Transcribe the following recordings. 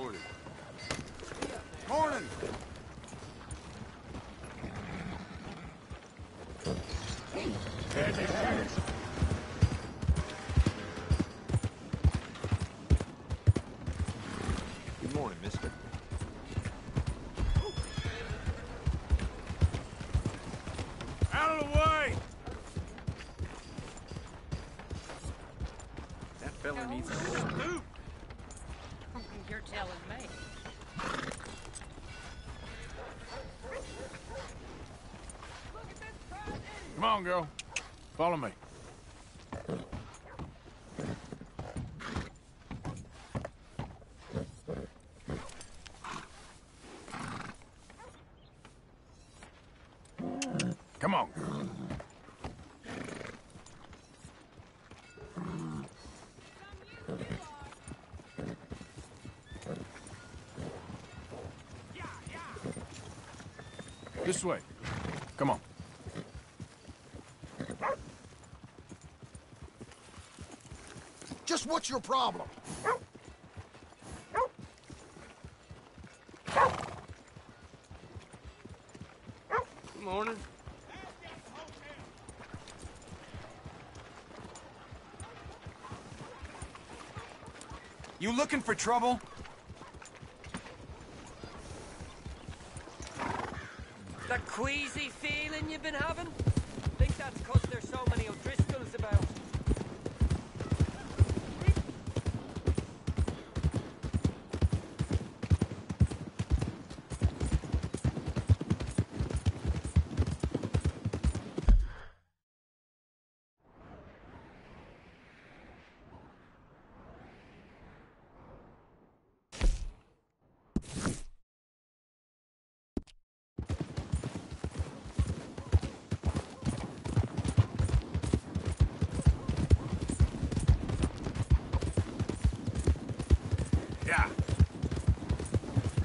Morning. Morning! Good morning, mister. Out of the way! That fella needs a Who? You're telling me. Come on, girl. Follow me. Come on. This way. Come on. Just what's your problem? Good morning. You looking for trouble? That queasy feeling you've been having? Think that's 'cause there's so many O'Driscolls about. Yeah.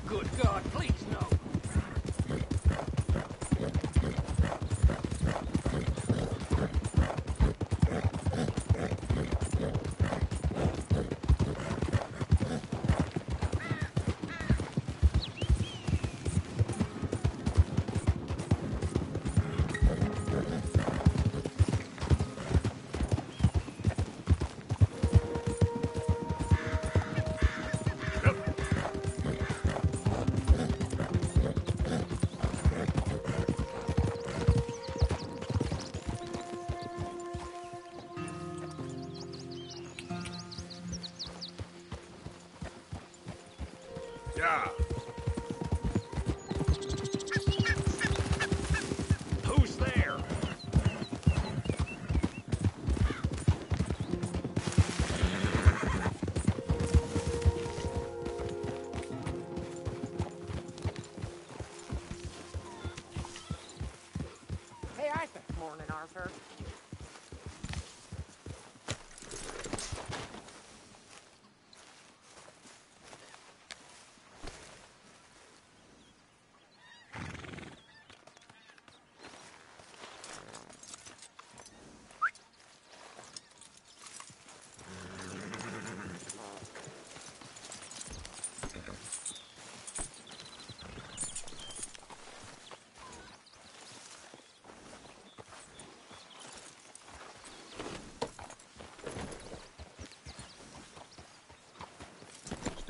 Good God, please no. Yeah. Who's there? Hey, Arthur. Morning, Arthur.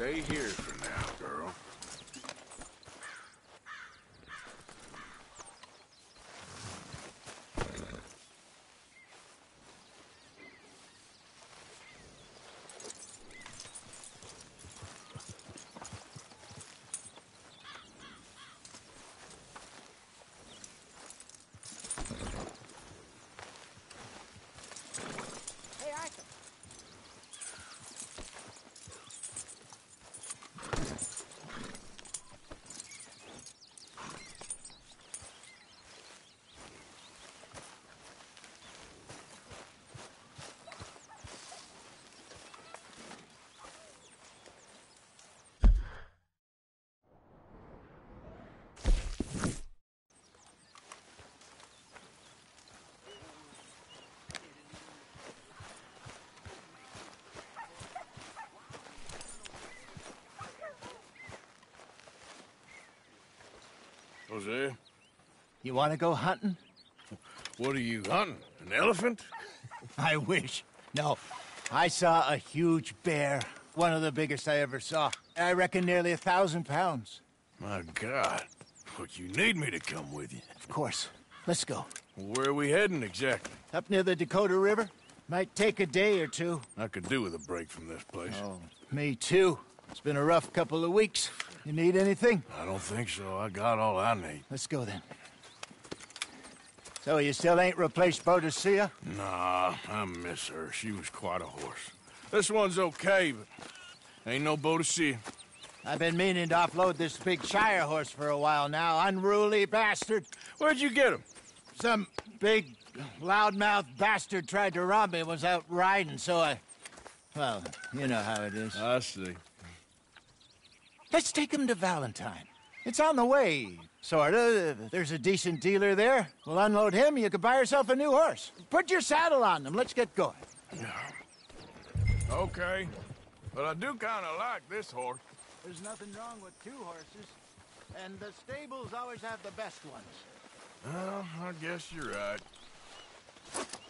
Stay here for now, girl. Hey, Arthur. Jose. You want to go hunting? What are you hunting? An elephant? I wish. No. I saw a huge bear. One of the biggest I ever saw. I reckon nearly 1,000 pounds. My God. But you need me to come with you. Of course. Let's go. Where are we heading exactly? Up near the Dakota River. Might take a day or two. I could do with a break from this place. Oh, me too. It's been a rough couple of weeks. You need anything? I don't think so. I got all I need. Let's go then. So you still ain't replaced Boadicea? Nah, I miss her. She was quite a horse. This one's okay, but ain't no Boadicea. I've been meaning to offload this big Shire horse for a while now. Unruly bastard. Where'd you get him? Some big, loudmouth bastard tried to rob me, was out riding, so I... Well, you know how it is. I see. Let's take him to Valentine. It's on the way, sorta. There's a decent dealer there. We'll unload him, you could buy yourself a new horse. Put your saddle on them, let's get going. Okay. But I do kind of like this horse. There's nothing wrong with two horses, and the stables always have the best ones. Well, I guess you're right.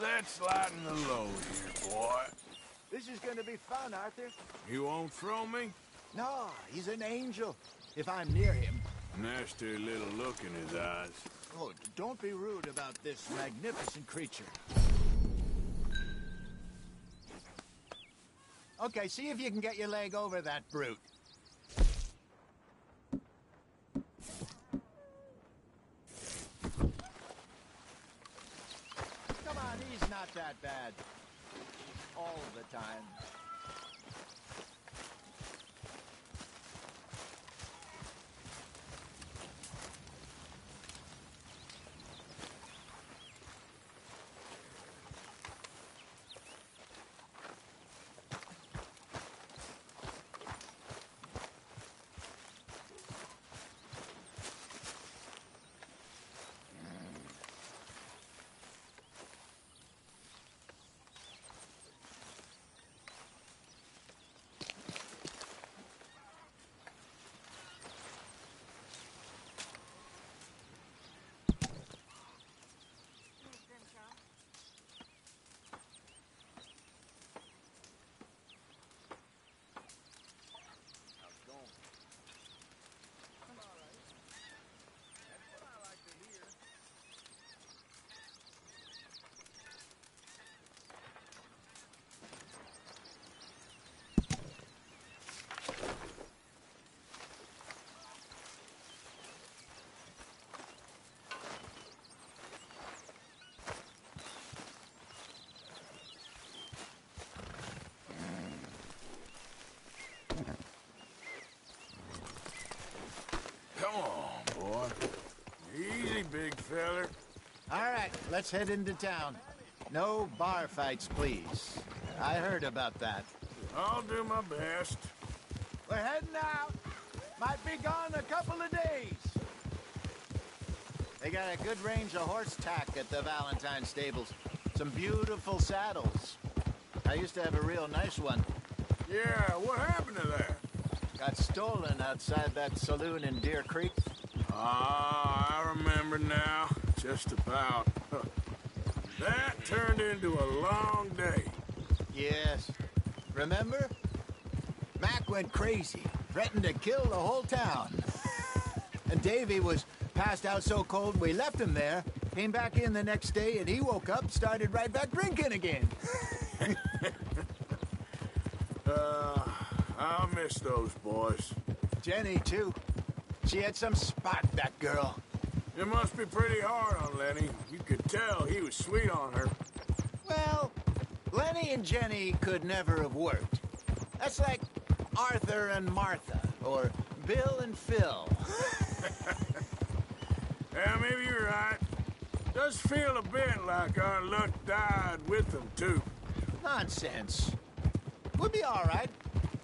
Let's lighten the load here, boy. This is gonna be fun, Arthur. You won't throw me? No, he's an angel. If I'm near him. Nasty little look in his eyes. Oh, don't be rude about this magnificent creature. Okay, see if you can get your leg over that brute. Come on, he's not that bad. All the time. Come on, boy. Easy, big feller. All right, let's head into town. No bar fights, please. I heard about that. I'll do my best. We're heading out. Might be gone a couple of days. They got a good range of horse tack at the Valentine stables. Some beautiful saddles. I used to have a real nice one. Yeah, what happened to that? Got stolen outside that saloon in Deer Creek. Ah, I remember now. Just about. That turned into a long day. Yes. Remember? Mac went crazy, threatened to kill the whole town. And Davy was passed out so cold we left him there, came back in the next day, and he woke up, started right back drinking again. I'll miss those boys. Jenny, too. She had some spot, that girl. It must be pretty hard on Lenny. You could tell he was sweet on her. Well, Lenny and Jenny could never have worked. That's like Arthur and Martha, or Bill and Phil. Yeah, maybe you're right. Does feel a bit like our luck died with them, too. Nonsense. We'll be all right.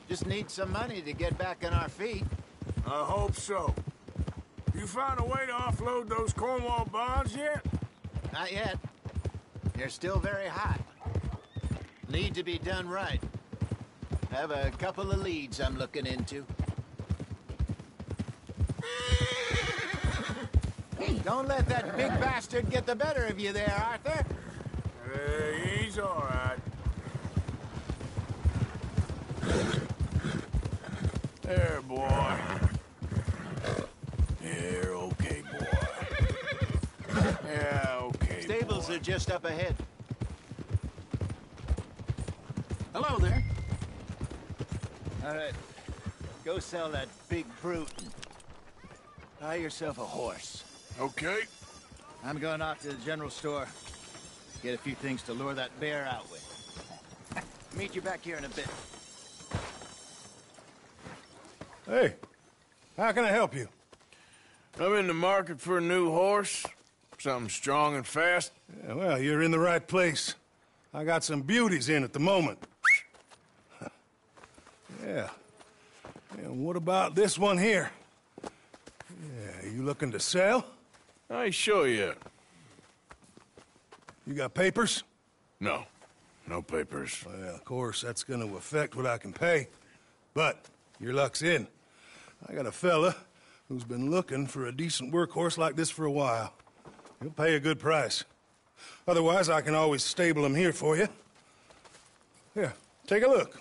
Just need some money to get back on our feet. I hope so. You find a way to offload those Cornwall bonds yet? Not yet. They're still very hot. Need to be done right. Have a couple of leads I'm looking into. Don't let that big bastard get the better of you there, Arthur. He's all right. There, boy. Here, okay, boy. Yeah, okay, Stables boy. are just up ahead. Hello there. All right. Go sell that big brute and buy yourself a horse. Okay. I'm going off to the general store. Get a few things to lure that bear out with. Meet you back here in a bit. Hey, how can I help you? I'm in the market for a new horse. Something strong and fast. Yeah, well, you're in the right place. I got some beauties in at the moment. Yeah. And what about this one here? Yeah, you looking to sell? I show you. You got papers? No. No papers. Well, of course, that's going to affect what I can pay. But your luck's in. I got a fella who's been looking for a decent workhorse like this for a while. He'll pay a good price. Otherwise, I can always stable him here for you. Here, take a look.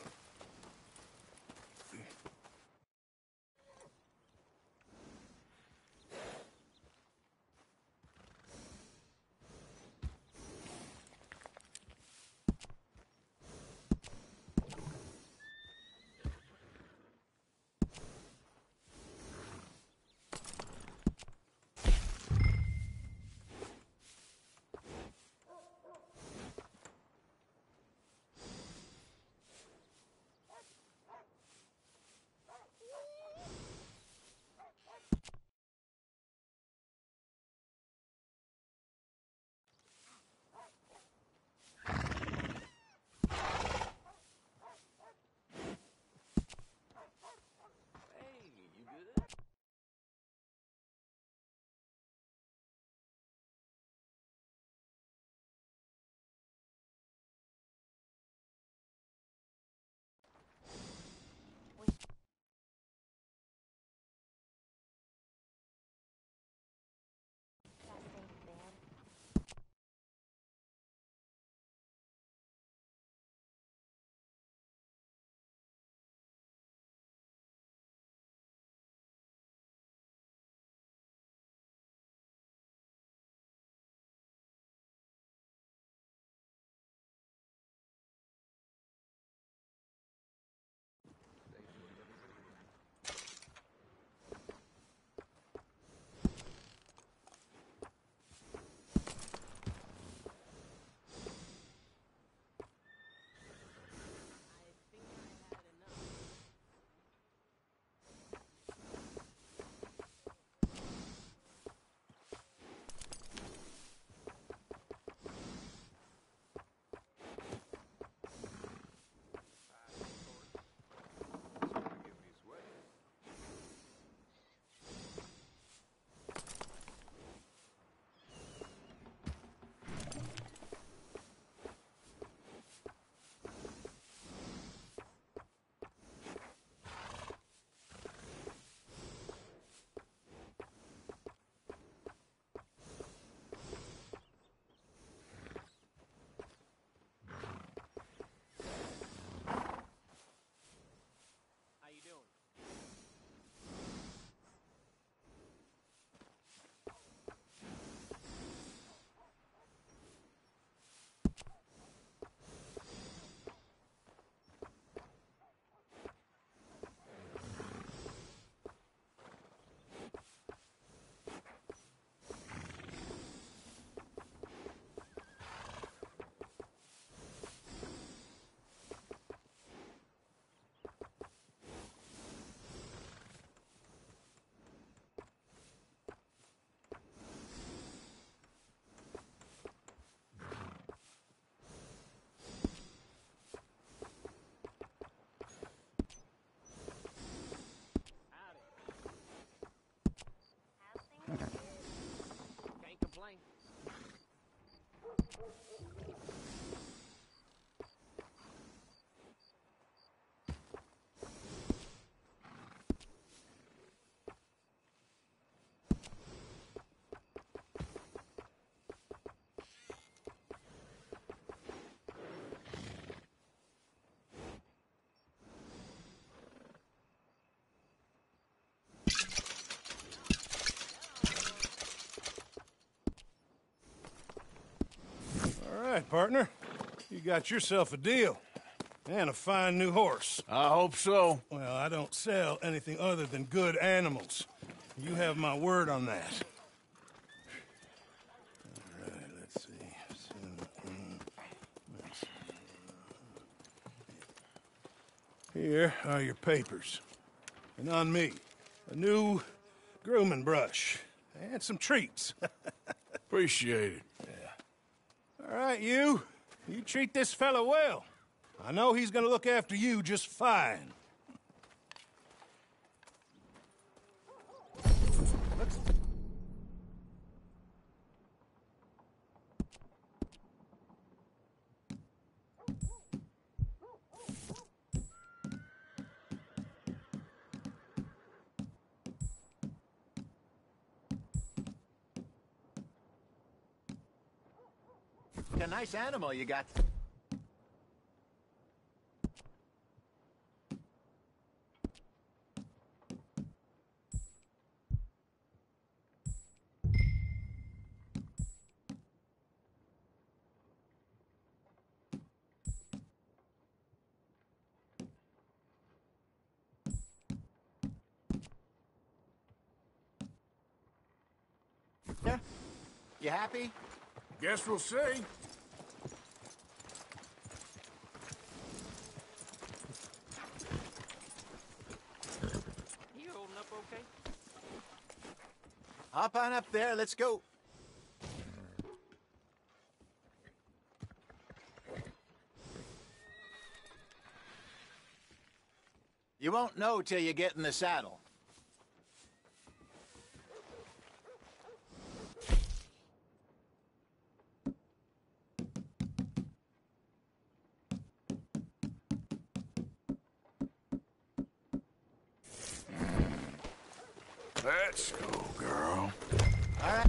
right, partner. You got yourself a deal. And a fine new horse. I hope so. Well, I don't sell anything other than good animals. You have my word on that. All right, let's see. Here are your papers. And on me, a new grooming brush. And some treats. Appreciate it. All right, you. You treat this fella well. I know he's gonna look after you just fine. It's a nice animal you got. Yeah? You happy? Guess we'll see. You holding up okay? Hop on up there, let's go. You won't know till you get in the saddle. Let's go, girl. All right.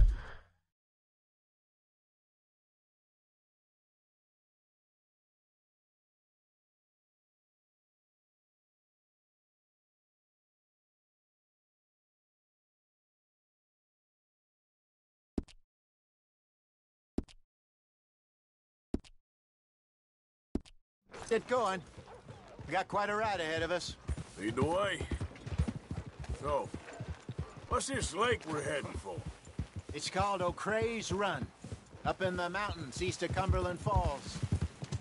Get going. We got quite a ride ahead of us. Lead the way. So, what's this lake we're heading for? It's called O'Creagh's Run, up in the mountains east of Cumberland Falls.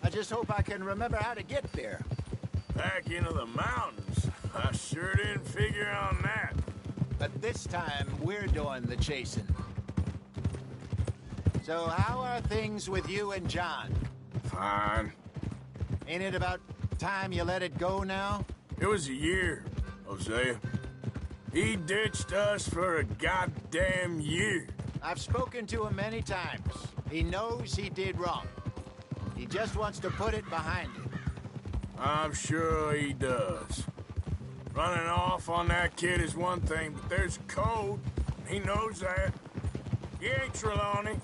I just hope I can remember how to get there. Back into the mountains? I sure didn't figure on that. But this time, we're doing the chasing. So how are things with you and John? Fine. Ain't it about time you let it go now? It was a year, Hosea. He ditched us for a goddamn year. I've spoken to him many times. He knows he did wrong. He just wants to put it behind him. I'm sure he does. Running off on that kid is one thing, but there's code. He knows that. He ain't Trelawney.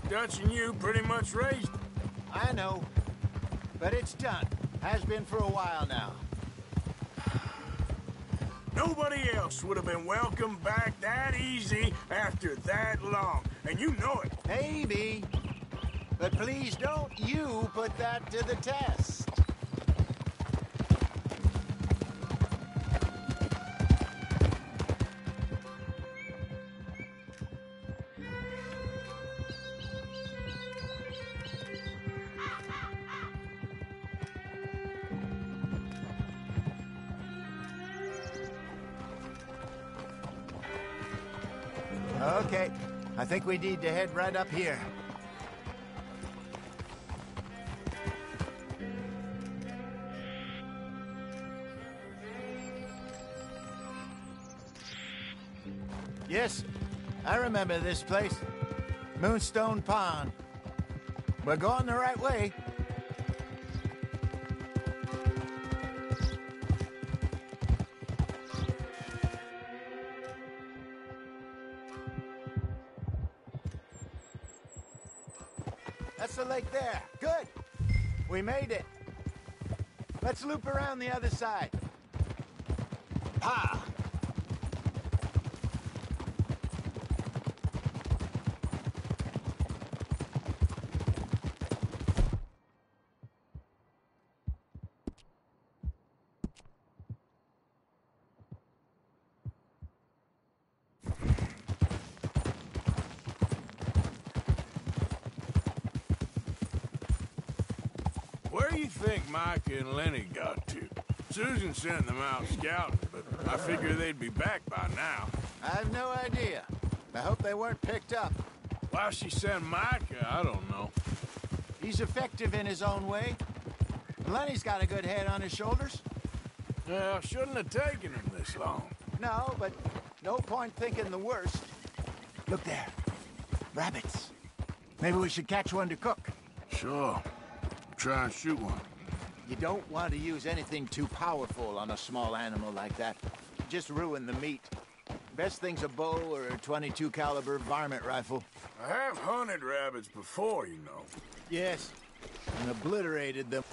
Dutch and you pretty much raised him. I know. But it's done. Has been for a while now. Nobody else would have been welcomed back that easy after that long. And you know it. Maybe. But please don't you put that to the test. Okay, I think we need to head right up here. Yes, I remember this place. Moonstone Pond. We're going the right way. That's the lake there. Good. We made it. Let's loop around the other side. Ha! do you think Micah and Lenny got to? Susan sent them out scouting, but I figure they'd be back by now. I have no idea. I hope they weren't picked up. Why she sent Micah, I don't know. He's effective in his own way. Lenny's got a good head on his shoulders. Well, shouldn't have taken him this long. No, but no point thinking the worst. Look there. Rabbits. Maybe we should catch one to cook. Sure. Try and shoot one. You don't want to use anything too powerful on a small animal like that. Just ruin the meat. Best thing's a bow or a .22 caliber varmint rifle. I have hunted rabbits before, you know. Yes, and obliterated them.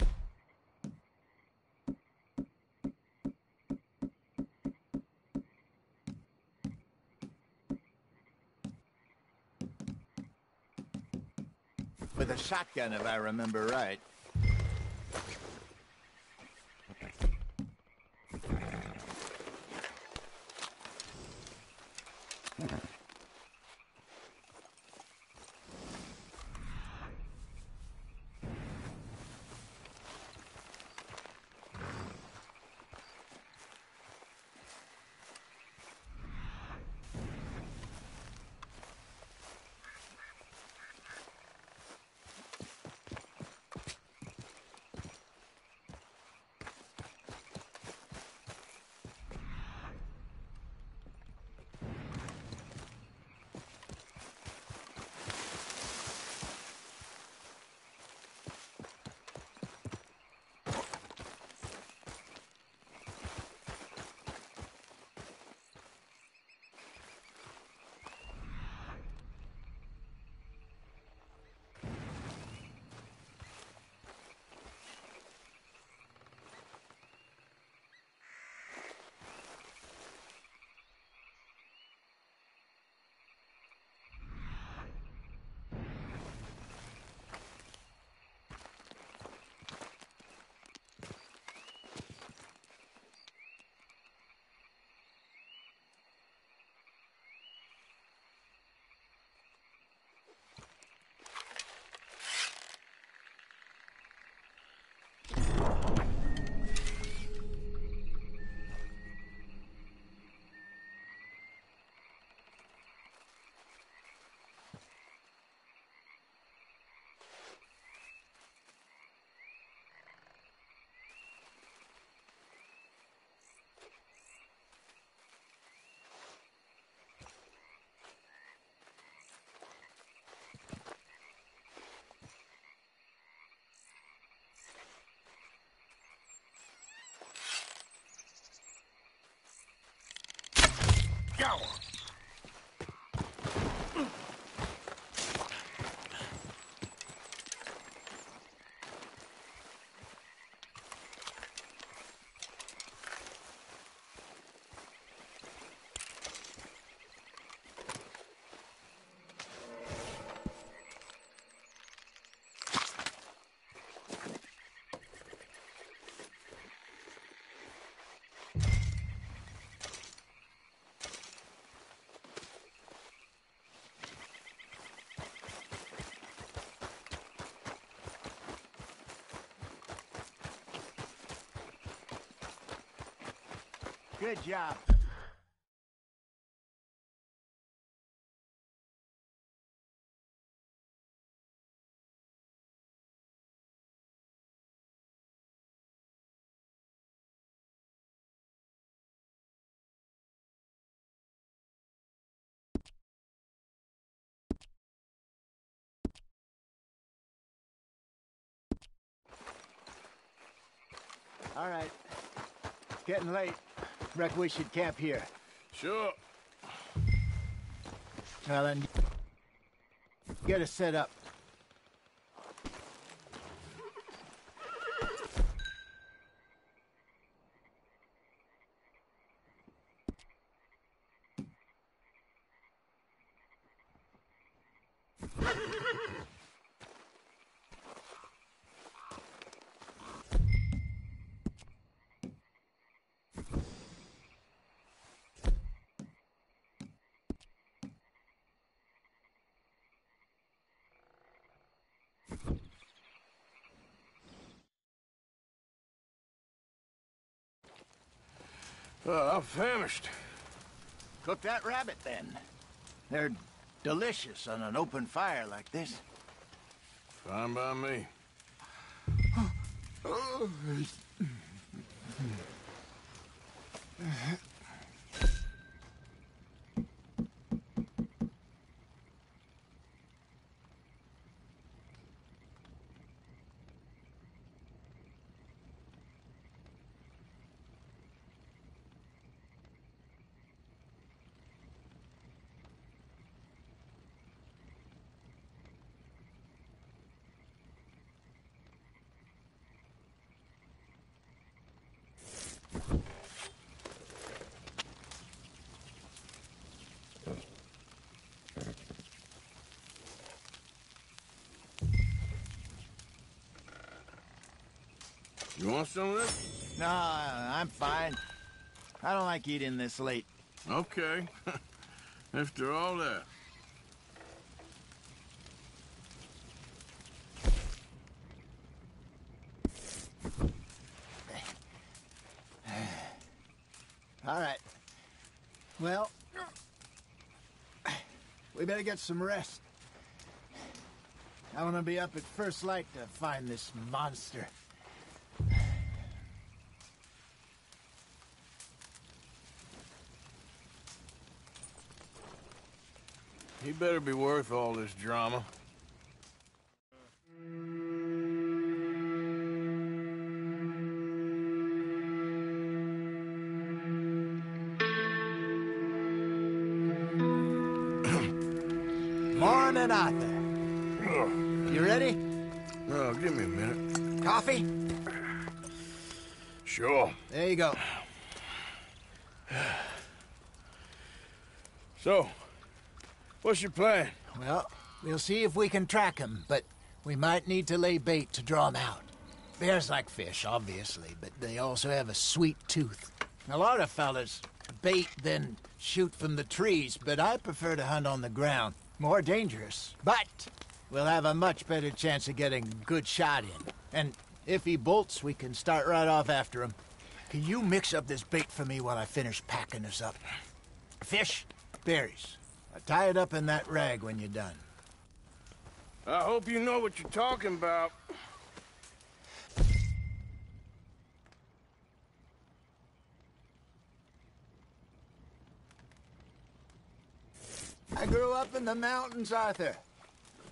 With a shotgun, if I remember right. Go! Good job. All right. Getting late. Reckon we should camp here. Sure. Well, then, get us set up. I'm famished. Cook that rabbit, then. They're delicious on an open fire like this. Fine by me. You want some of this? No, I'm fine. I don't like eating this late. Okay. After all that. All right. Well, we better get some rest. I want to be up at first light to find this monster. He better be worth all this drama. Morning, Arthur. You ready? Oh, give me a minute. Coffee? Sure. There you go. So, what's your plan? Well, we'll see if we can track him, but we might need to lay bait to draw him out. Bears like fish, obviously, but they also have a sweet tooth. A lot of fellas bait, then shoot from the trees, but I prefer to hunt on the ground. More dangerous, but we'll have a much better chance of getting a good shot in. And if he bolts, we can start right off after him. Can you mix up this bait for me while I finish packing this up? Fish, berries. Tie it up in that rag when you're done. I hope you know what you're talking about. I grew up in the mountains, Arthur.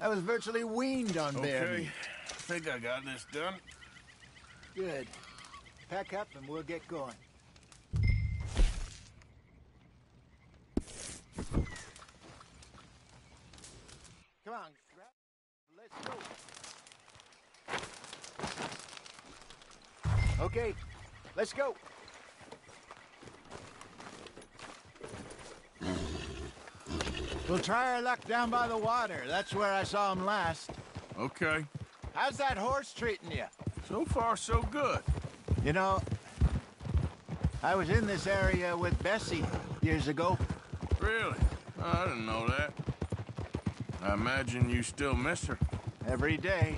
I was virtually weaned on bear Okay. meat. I think I got this done. Good. Pack up and we'll get going. Come on, let's go. Okay, let's go. We'll try our luck down by the water. That's where I saw him last. Okay. How's that horse treating you? So far, so good. You know, I was in this area with Bessie years ago. Really? Oh, I didn't know that. I imagine you still miss her. Every day.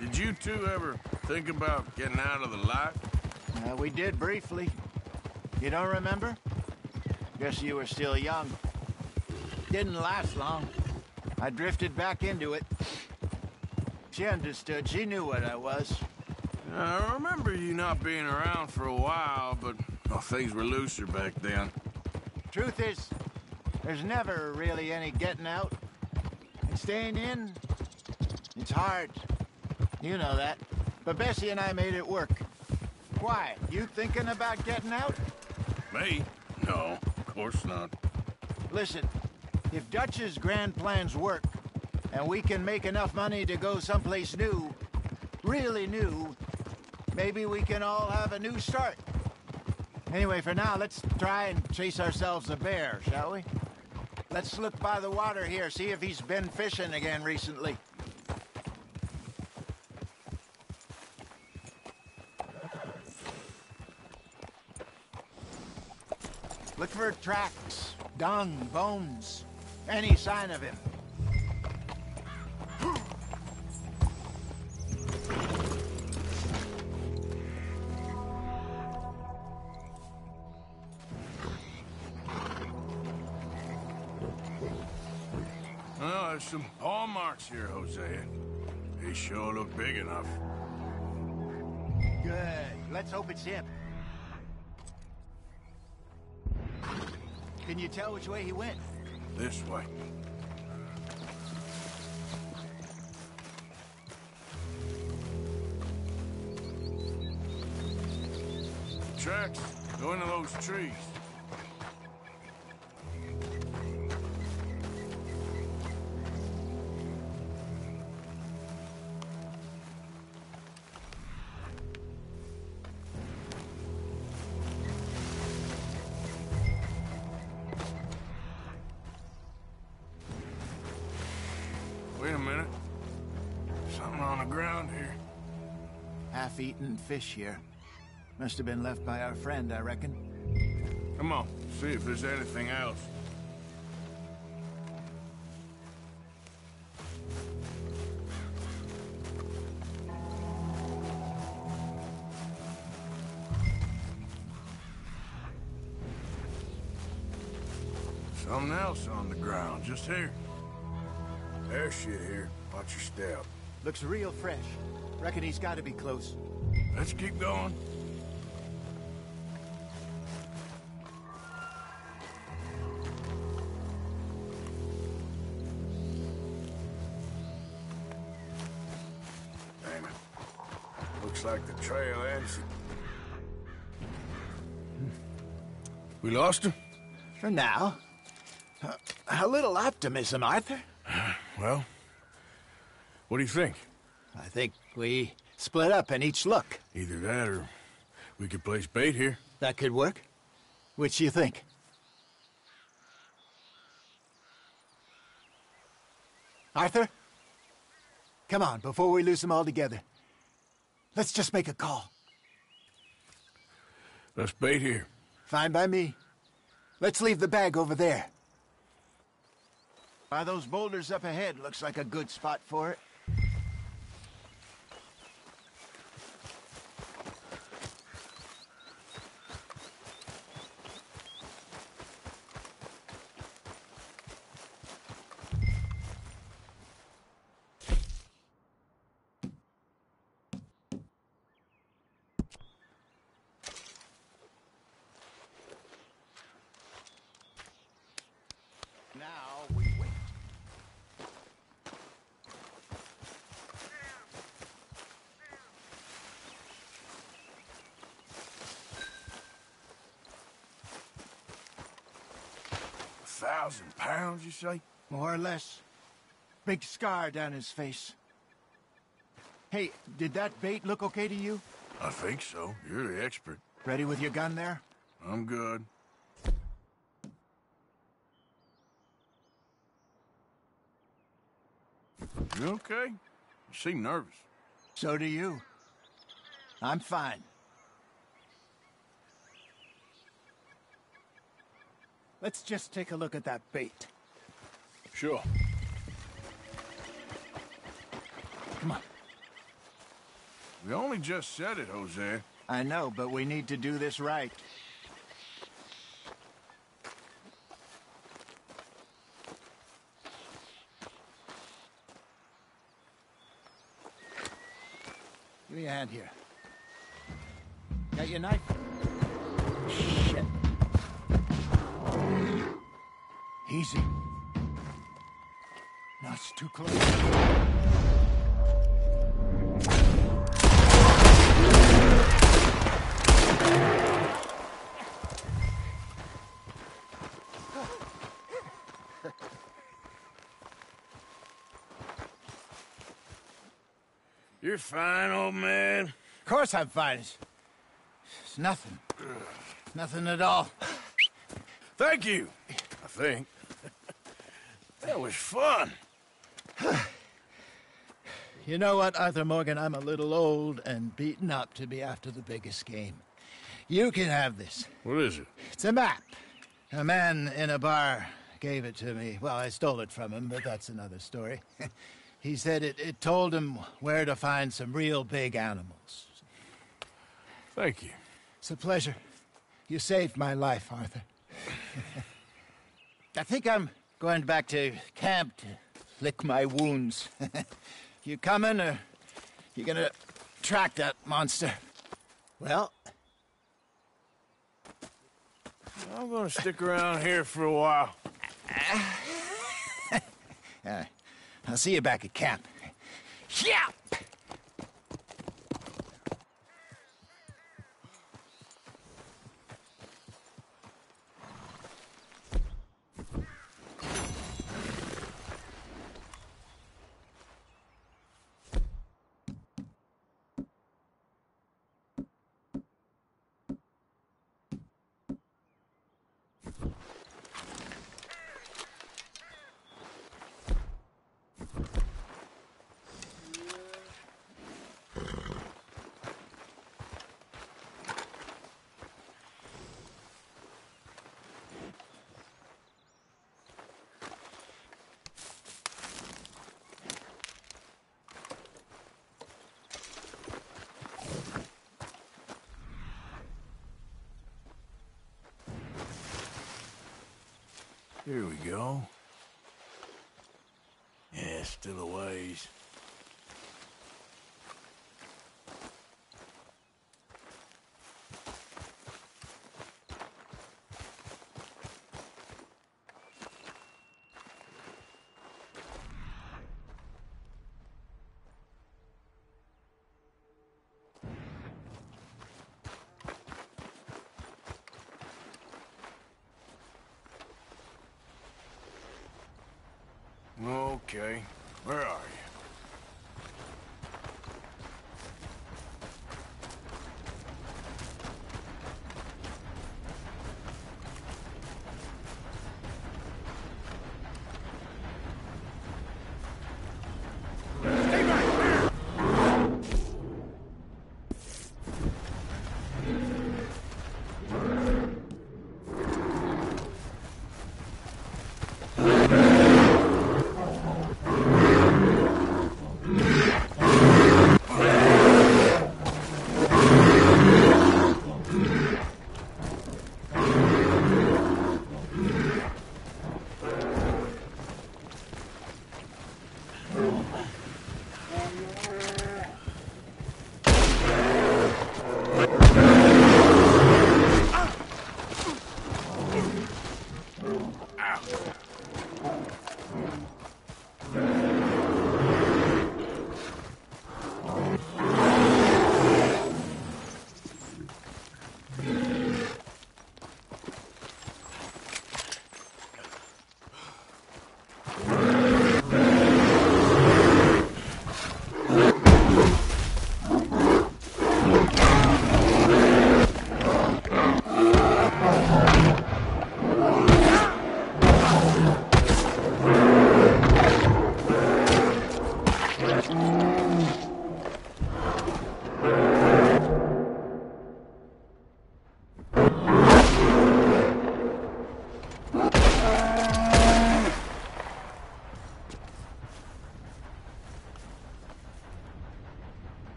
Did you two ever think about getting out of the life? We did briefly. You don't remember? Guess you were still young. Didn't last long. I drifted back into it. She understood. She knew what I was. I remember you not being around for a while, but things were looser back then. Truth is, there's never really any getting out. And staying in, it's hard. You know that. But Bessie and I made it work. Why? You thinking about getting out? Me? No, of course not. Listen, if Dutch's grand plans work, and we can make enough money to go someplace new, really new, maybe we can all have a new start. Anyway, for now, let's try and chase ourselves a bear, shall we? Let's look by the water here, see if he's been fishing again recently. Look for tracks, dung, bones, any sign of him. There's some paw marks here, Hosea. They sure look big enough. Good. Let's hope it's him. Can you tell which way he went? This way. Tracks go into those trees. Wait a minute. Something on the ground here. Half-eaten fish here. Must have been left by our friend, I reckon. Come on, see if there's anything else. Something else on the ground, just here. There's shit here. Watch your step. Looks real fresh. Reckon he's got to be close. Let's keep going. Damn it. Looks like the trail ends. We lost him? For now. A little optimism, Arthur. Well, what do you think? I think we split up and each look. Either that or we could place bait here. That could work. Which do you think? Arthur? Come on, before we lose them all together. Let's just make a call. Let's bait here. Fine by me. Let's leave the bag over there. By those boulders up ahead, looks like a good spot for it. Now we wait. £1,000, you say? More or less. Big scar down his face. Hey, did that bait look okay to you? I think so. You're the expert. Ready with your gun there? I'm good. You okay? You seem nervous. So do you. I'm fine. Let's just take a look at that bait. Sure. Come on. We only just said it, Jose. I know, but we need to do this right. Give me a hand here. Got your knife? Shit. Easy. No, it's too close. You're fine, old man. Of course I'm fine. It's nothing. Nothing at all. Thank you, I think. That was fun. You know what, Arthur Morgan? I'm a little old and beaten up to be after the biggest game. You can have this. What is it? It's a map. A man in a bar gave it to me. Well, I stole it from him, but that's another story. He said it told him where to find some real big animals. Thank you. It's a pleasure. You saved my life, Arthur. I think I'm going back to camp to lick my wounds. You coming, or you gonna track that monster? Well, I'm gonna stick around here for a while. I'll see you back at camp. Yeah! Here we go. Yeah, still a ways. Okay, where are you?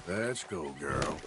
Let's go, girl.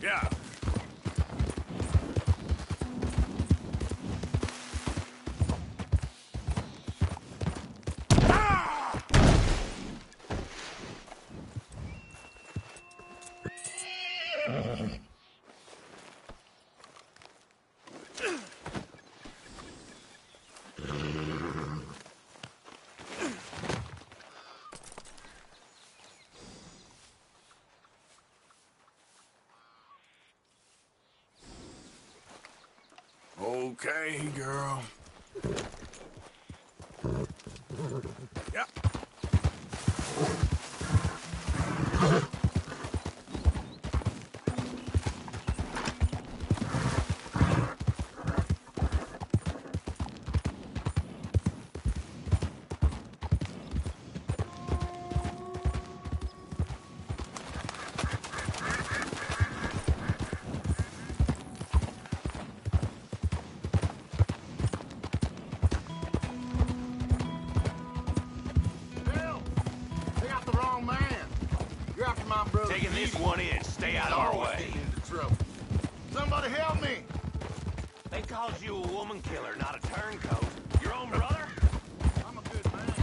Yeah. Okay, girl. Yep. Taking this one in. Stay out of our way. Somebody help me! They called you a woman killer, not a turncoat. Your own brother? I'm a good man.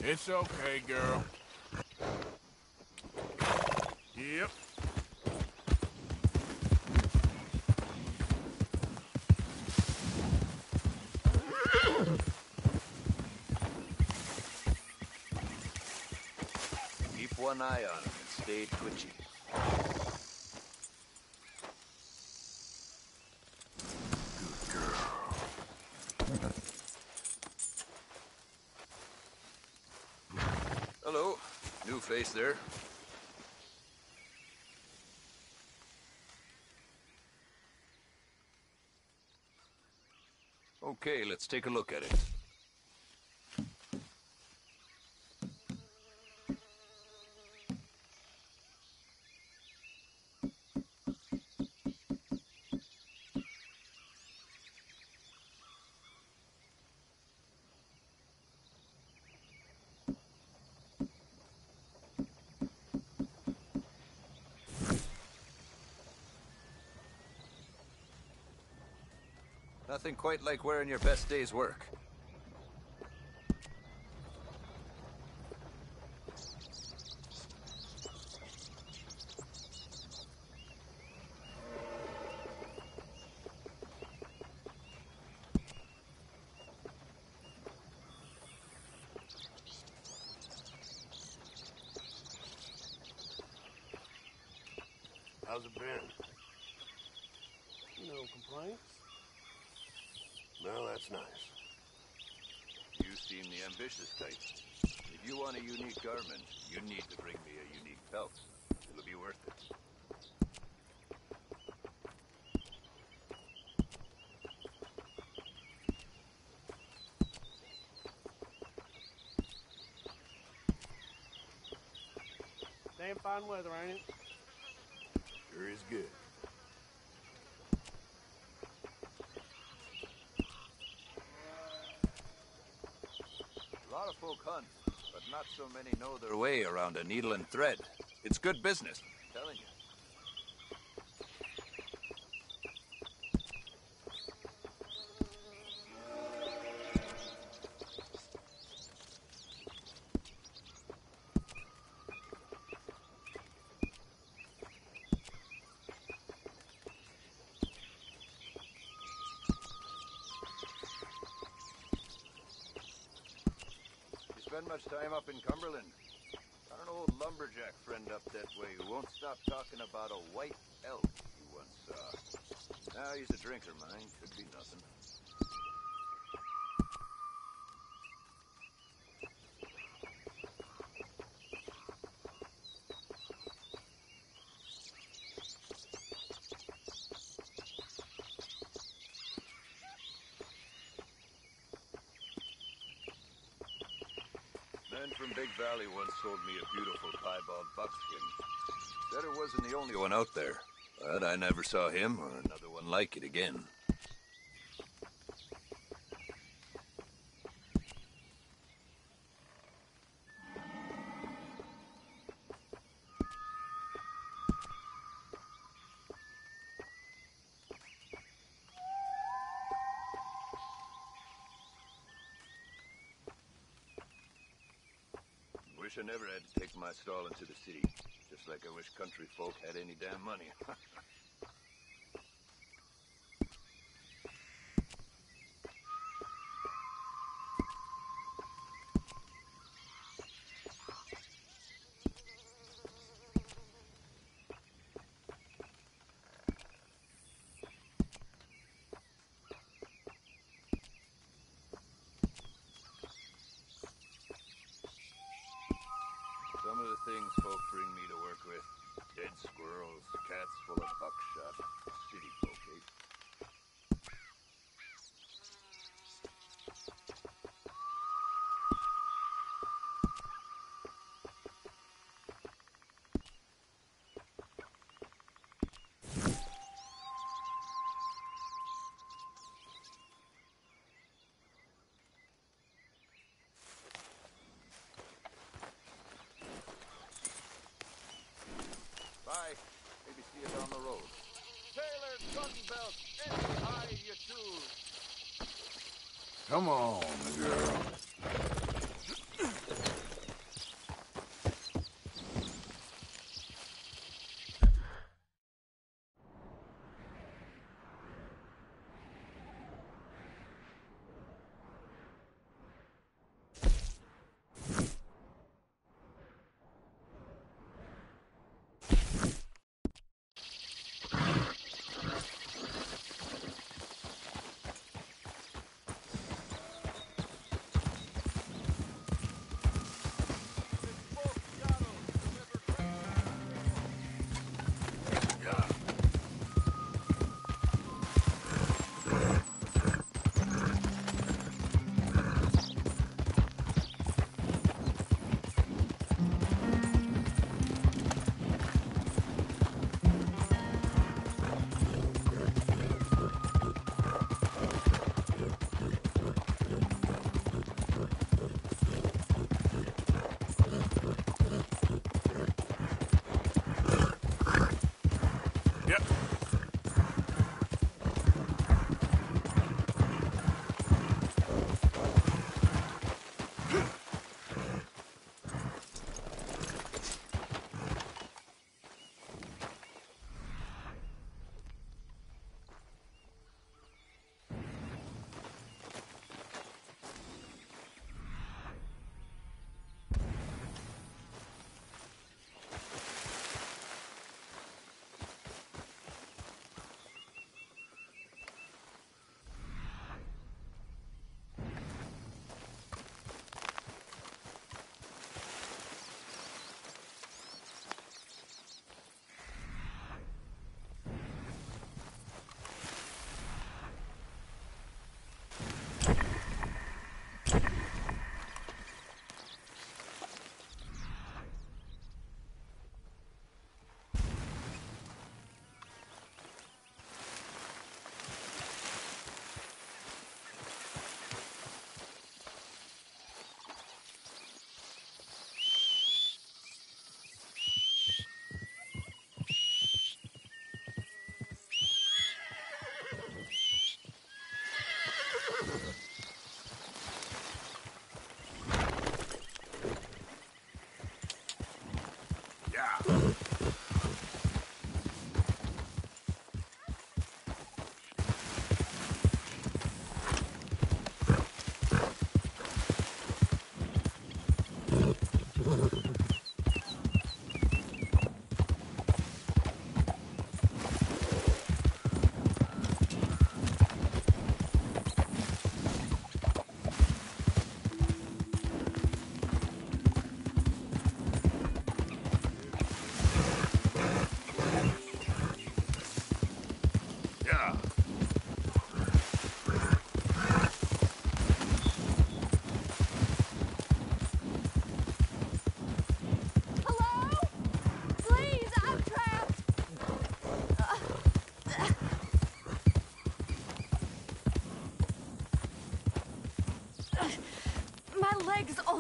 It's okay, girl. Yep. Keep one eye on him and stay twitchy. Hello. New face there. Okay, let's take a look at it. Nothing quite like wearing your best day's work. How's it been? No complaints. Well, that's nice. You seem the ambitious type. If you want a unique garment, you need to bring me a unique belt. It'll be worth it. Damn fine weather, ain't it? Sure is good. A lot of folk hunt, but not so many know their way around a needle and thread. It's good business, I'm telling you. Spend much time up in Cumberland? Got an old lumberjack friend up that way who won't stop talking about a white elk he once saw. Now he's a drinker, mind. Could be nothing. Man from Big Valley once sold me a beautiful piebald buckskin. Said it wasn't the only one out there, but I never saw him or another one like it again. Wish I never had to take my stall into the city. Just like I wish country folk had any damn money. Some of the things folk bring me to work with. Dead squirrels, cats full of buckshot. City folk, eh? Bye. Maybe see you down the road. Taylor, gun belt, any eye you choose. Come on, girl.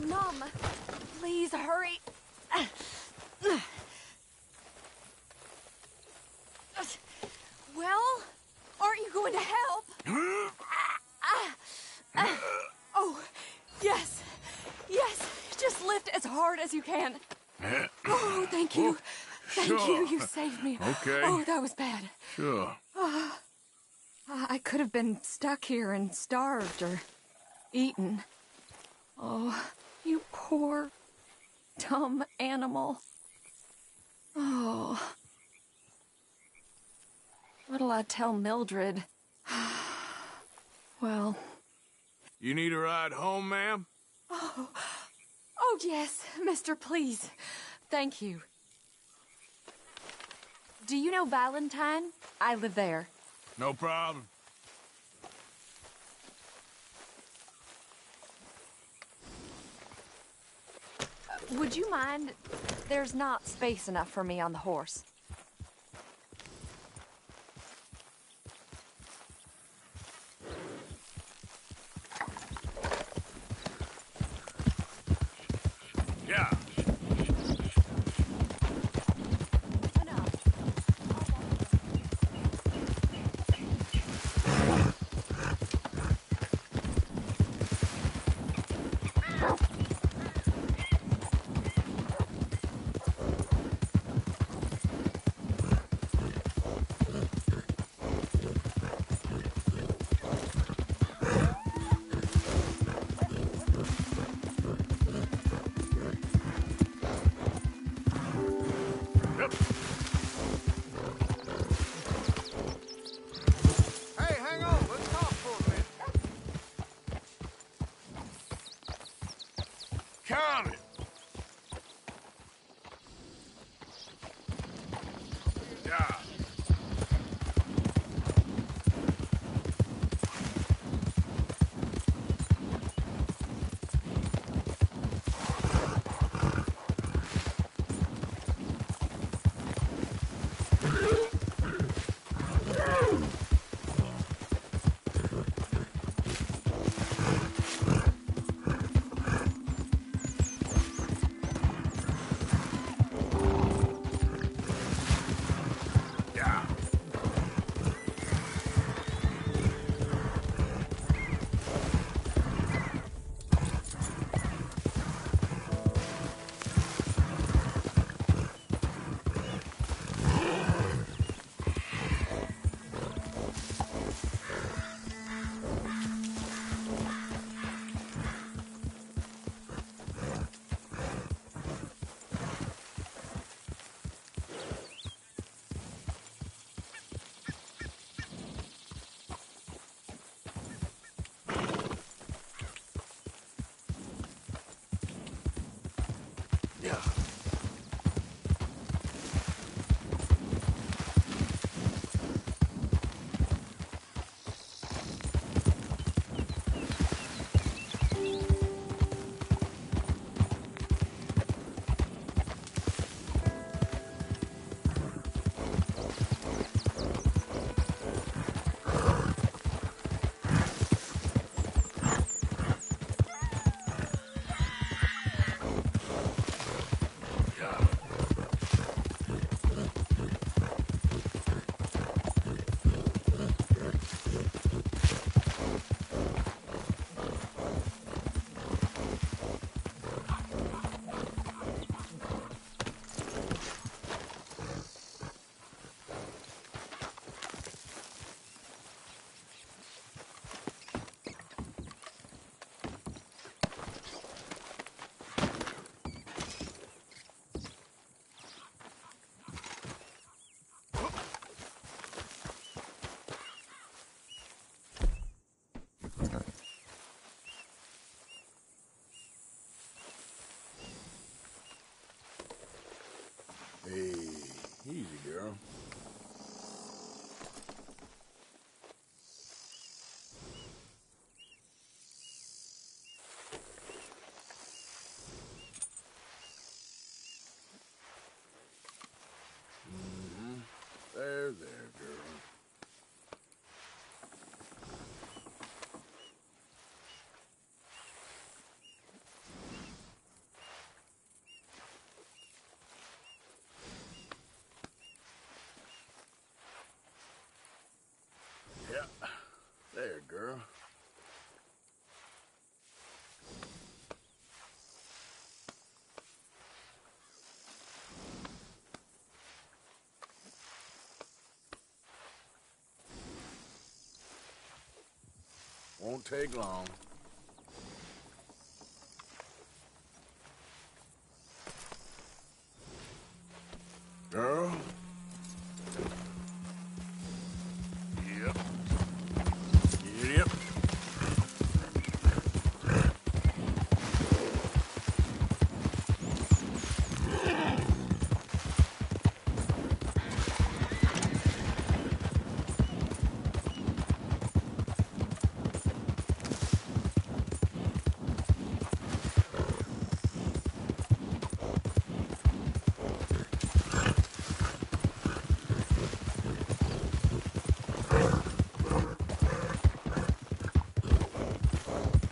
numb. Please hurry. Well, aren't you going to help? Oh, yes. Yes, just lift as hard as you can. Oh, thank you. Thank you. You saved me. Okay. Oh, that was bad. Sure. I could have been stuck here and starved or eaten. Oh, you poor, dumb animal. Oh. What'll I tell Mildred? Well... You need a ride home, ma'am? Oh, yes, mister, please. Thank you. Do you know Valentine? I live there. No problem. Would you mind? There's not space enough for me on the horse. Yeah. Hey, hang on. Let's talk for a minute. Count it. Yeah. Yeah. Yeah. Hey, easy, girl. There, girl. won't take long. Girl? Yep. Yep.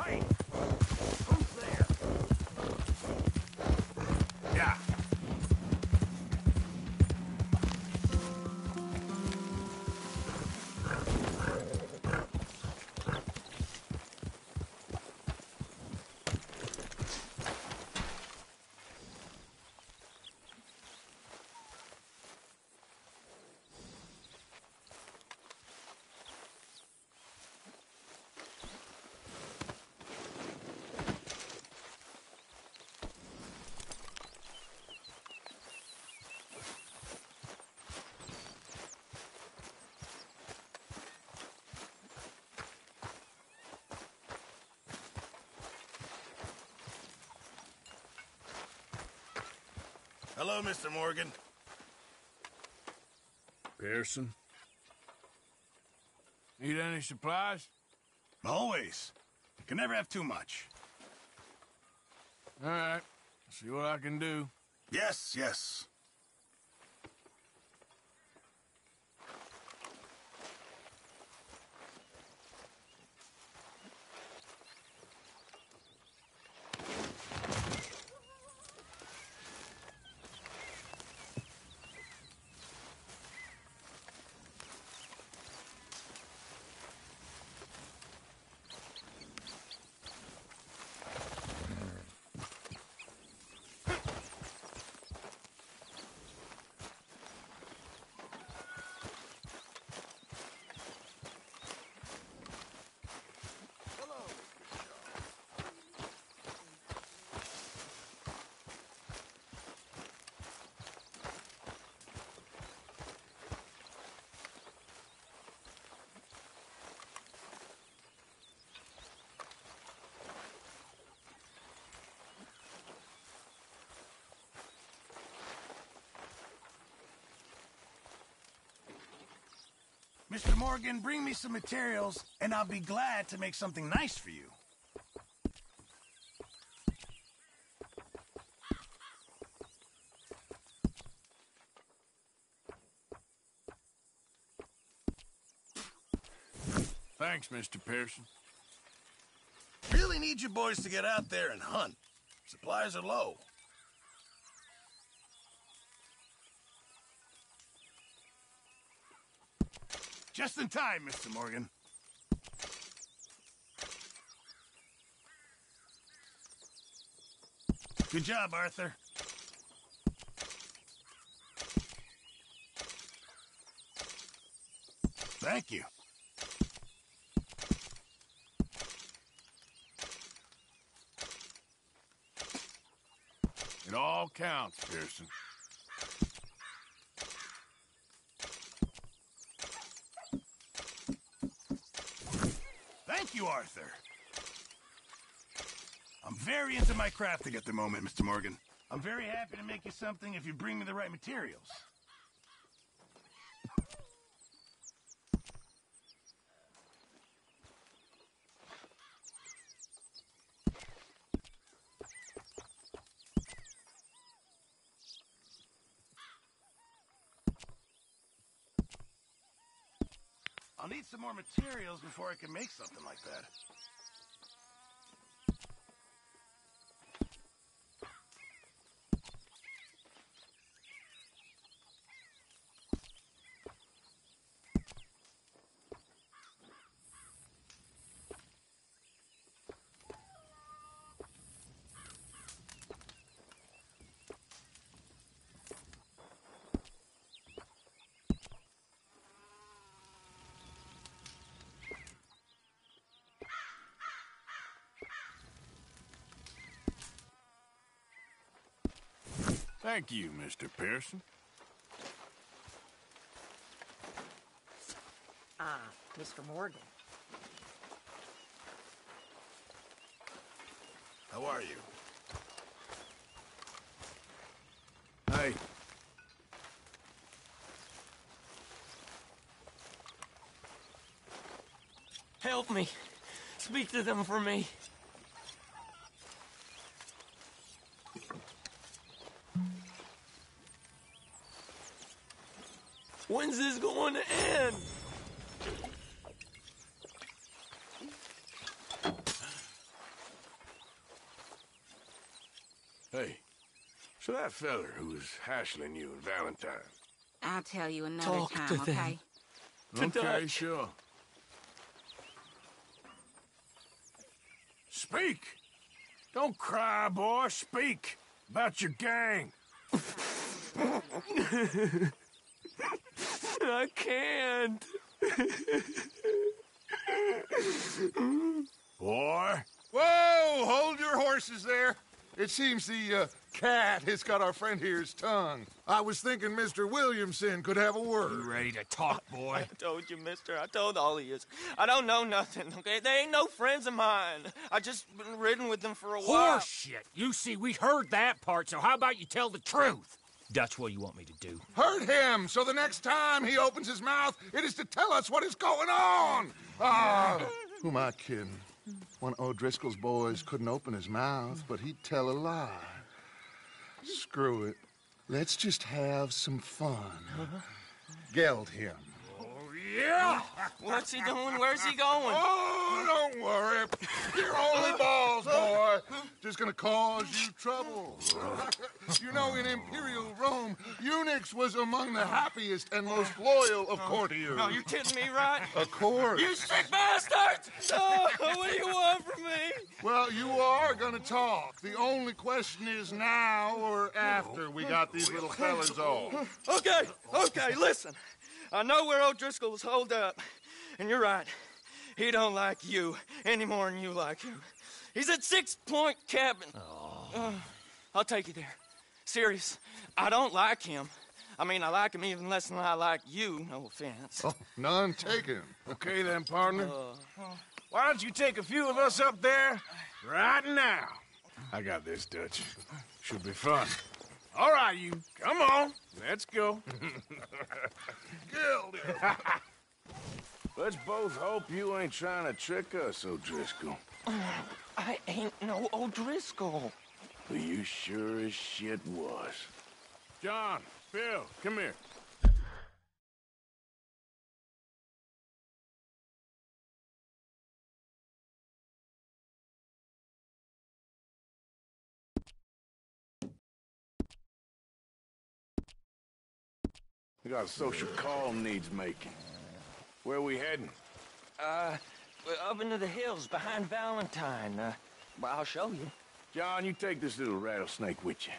Hey! Who's there? Yeah. Hello, Mr. Morgan. Pearson? Need any supplies? Always. Can never have too much. All right. See what I can do. Yes, yes. Mr. Morgan, bring me some materials, and I'll be glad to make something nice for you. Thanks, Mr. Pearson. Really need you boys to get out there and hunt. Supplies are low. Just in time, Mr. Morgan. Good job, Arthur. Thank you. It all counts, Pearson. Thank you, Arthur. I'm very into my crafting at the moment, Mr. Morgan. I'm very happy to make you something if you bring me the right materials. I'll need some more materials before I can make something like that. Thank you, Mr. Pearson. Mr. Morgan. How are you? Hey. Help me. Speak to them for me. When's this going to end? Hey. So that feller who was hassling you and Valentine. I'll tell you another Talk time, to them. okay? Okay, Dutch. sure. Speak! Don't cry, boy. Speak about your gang. I can't. Boy. Whoa! Hold your horses there. It seems the cat has got our friend here's tongue. I was thinking Mr. Williamson could have a word. Ready to talk, boy? I told you, mister. I told all of you. I don't know nothing, okay? They ain't no friends of mine. I just been ridden with them for a while. Horseshit. You see, we heard that part, so how about you tell the truth? That's what you want me to do. Hurt him, so the next time he opens his mouth, it is to tell us what is going on. Who am I kidding? One of O'Driscoll's boys couldn't open his mouth, but he'd tell a lie. Screw it. Let's just have some fun. Geld him. Yeah! What's he doing? Where's he going? Oh, don't worry. You're only balls, boy. Just gonna cause you trouble. You know, in Imperial Rome, eunuchs was among the happiest and most loyal of courtiers. No, you kidding me, right? Of course. You sick bastard! Oh, what do you want from me? Well, you are gonna talk. The only question is now or after we got these little fellas off. Okay, listen. I know where O'Driscoll's holed up, and you're right. He don't like you any more than you like him. He's at 6 Point Cabin. I'll take you there. Serious. I don't like him. I mean, I like him even less than I like you, no offense. Oh, none taken. Okay then, partner. Why don't you take a few of us up there right now? I got this, Dutch. Should be fun. All right, you. Come on. Let's go. Geld him. Let's both hope you ain't trying to trick us, O'Driscoll. I ain't no O'Driscoll. But you sure as shit was. John, Phil, come here. We got a social call needs making. Where are we heading? Up into the hills behind Valentine. Well, I'll show you. John, you take this little rattlesnake with you.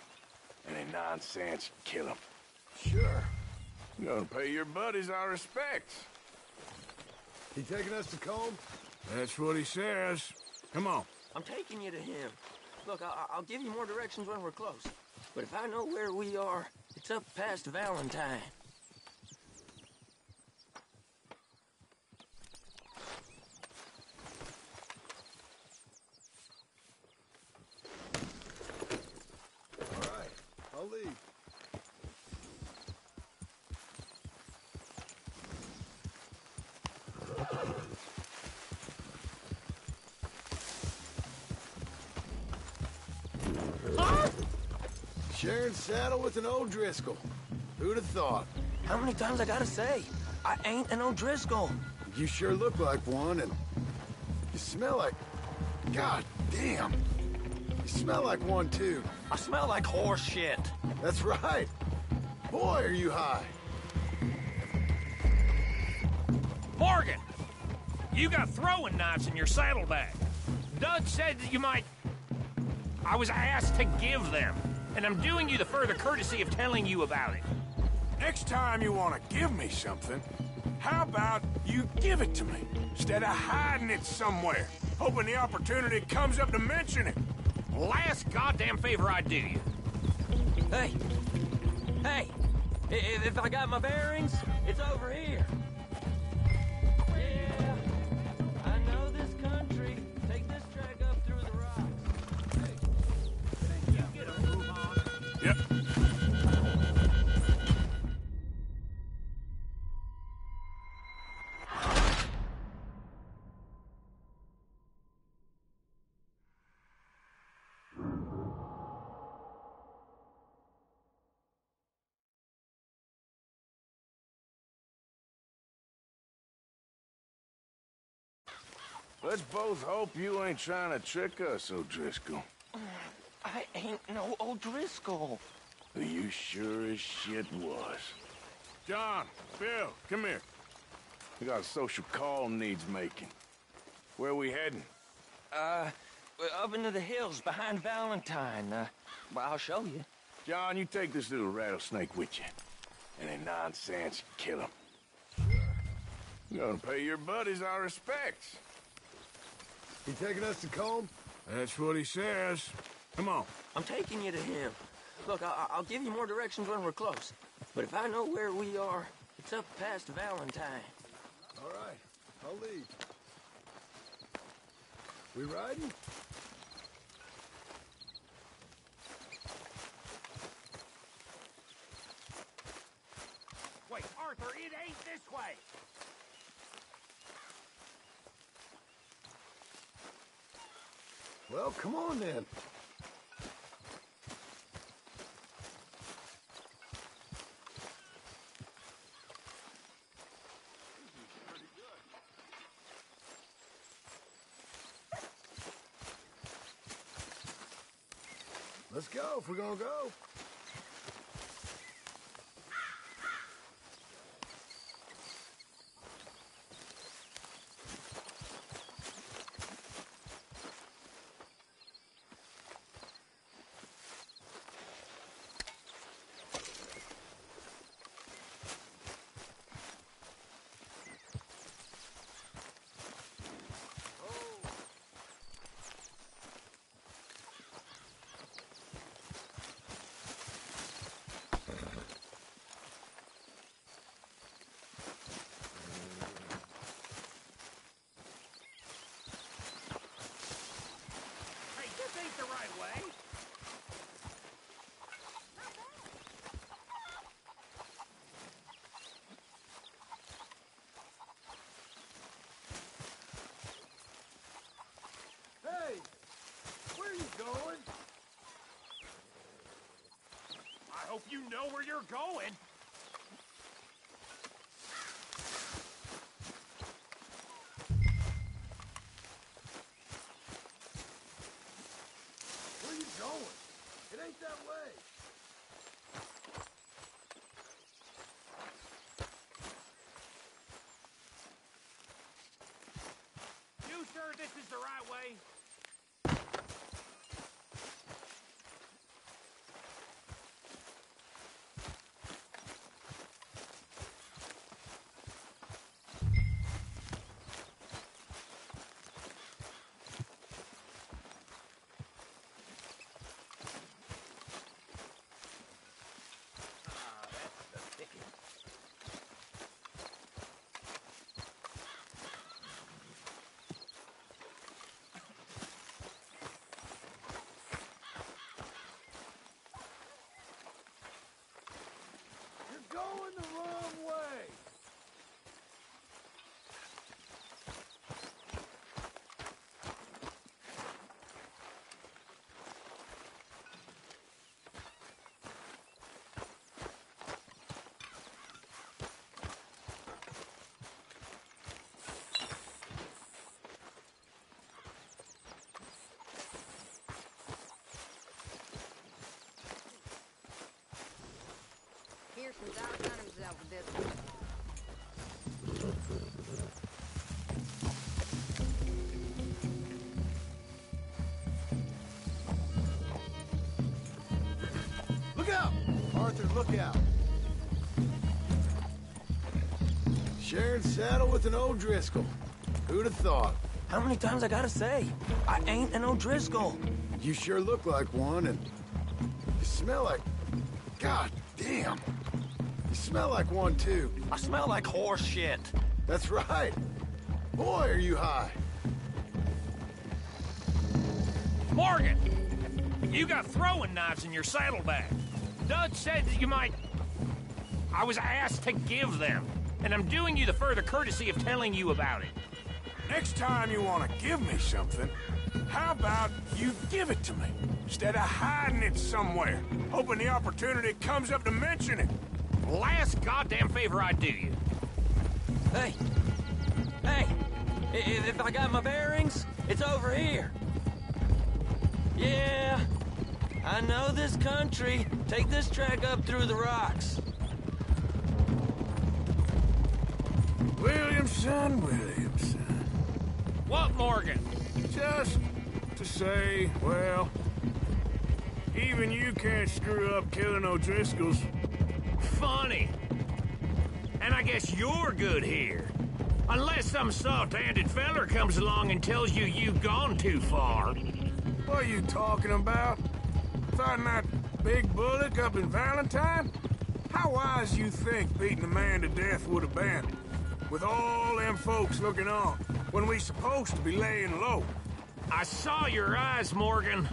Any nonsense, kill him. Sure. You're gonna pay your buddies our respects. He taking us to Combe? That's what he says. Come on. I'm taking you to him. Look, I'll give you more directions when we're close. But if I know where we are, it's up past Valentine. I'll leave. Sharing saddle with an O'Driscoll. Who'd have thought? How many times I gotta say? I ain't an O'Driscoll. You sure look like one, and you smell like... God damn. You smell like one, too. I smell like horse shit. That's right. Boy, are you high. Morgan! You got throwing knives in your saddlebag. Dud said that you might... I was asked to give them, and I'm doing you the further courtesy of telling you about it. Next time you want to give me something, how about you give it to me, instead of hiding it somewhere, hoping the opportunity comes up to mention it? Last goddamn favor I do you. Hey! Hey! If I got my bearings, it's over here. Yeah, I know this country. Take this track up through the rocks. Hey, you get a move on. Yep. Let's both hope you ain't trying to trick us, O'Driscoll. I ain't no O'Driscoll. You sure as shit was. John, Bill, come here. We got a social call needs making. Where we heading? Up into the hills behind Valentine. Well, I'll show you. John, you take this little rattlesnake with you. Any nonsense, kill him. You're gonna pay your buddies our respects. He taking us to Combe? That's what he says. Come on. I'm taking you to him. Look, I'll give you more directions when we're close. But if I know where we are, it's up past Valentine. All right, I'll lead. We riding? Wait, Arthur, it ain't this way. Well, come on then. Let's go if we're gonna go. Hey, this ain't the right way. Hey, where are you going? I hope you know where you're going. Where are you going? It ain't that way. You sure this is the right way? That's the thicket. You're going the wrong way. Pearson's outdone himself with this one. Look out! Arthur, look out. Sharing saddle with an O'Driscoll. Who'd have thought? How many times I gotta say? I ain't an O'Driscoll. You sure look like one, and you smell like God damn. You smell like one, too. I smell like horse shit. That's right. Boy, are you high. Morgan! You got throwing knives in your saddlebag. Dud said that you might... I was asked to give them, and I'm doing you the further courtesy of telling you about it. Next time you want to give me something, how about you give it to me, instead of hiding it somewhere, hoping the opportunity comes up to mention it? Last goddamn favor I do you. Hey! Hey! If I got my bearings, it's over here. Yeah, I know this country. Take this track up through the rocks. Williamson. What, Morgan? Just to say, well, even you can't screw up killing O'Driscolls. Funny. And I guess you're good here. Unless some soft-handed feller comes along and tells you you've gone too far. What are you talking about? Fighting that big bullock up in Valentine? How wise you think beating a man to death would have been? With all them folks looking on, when we supposed to be laying low. I saw your eyes, Morgan.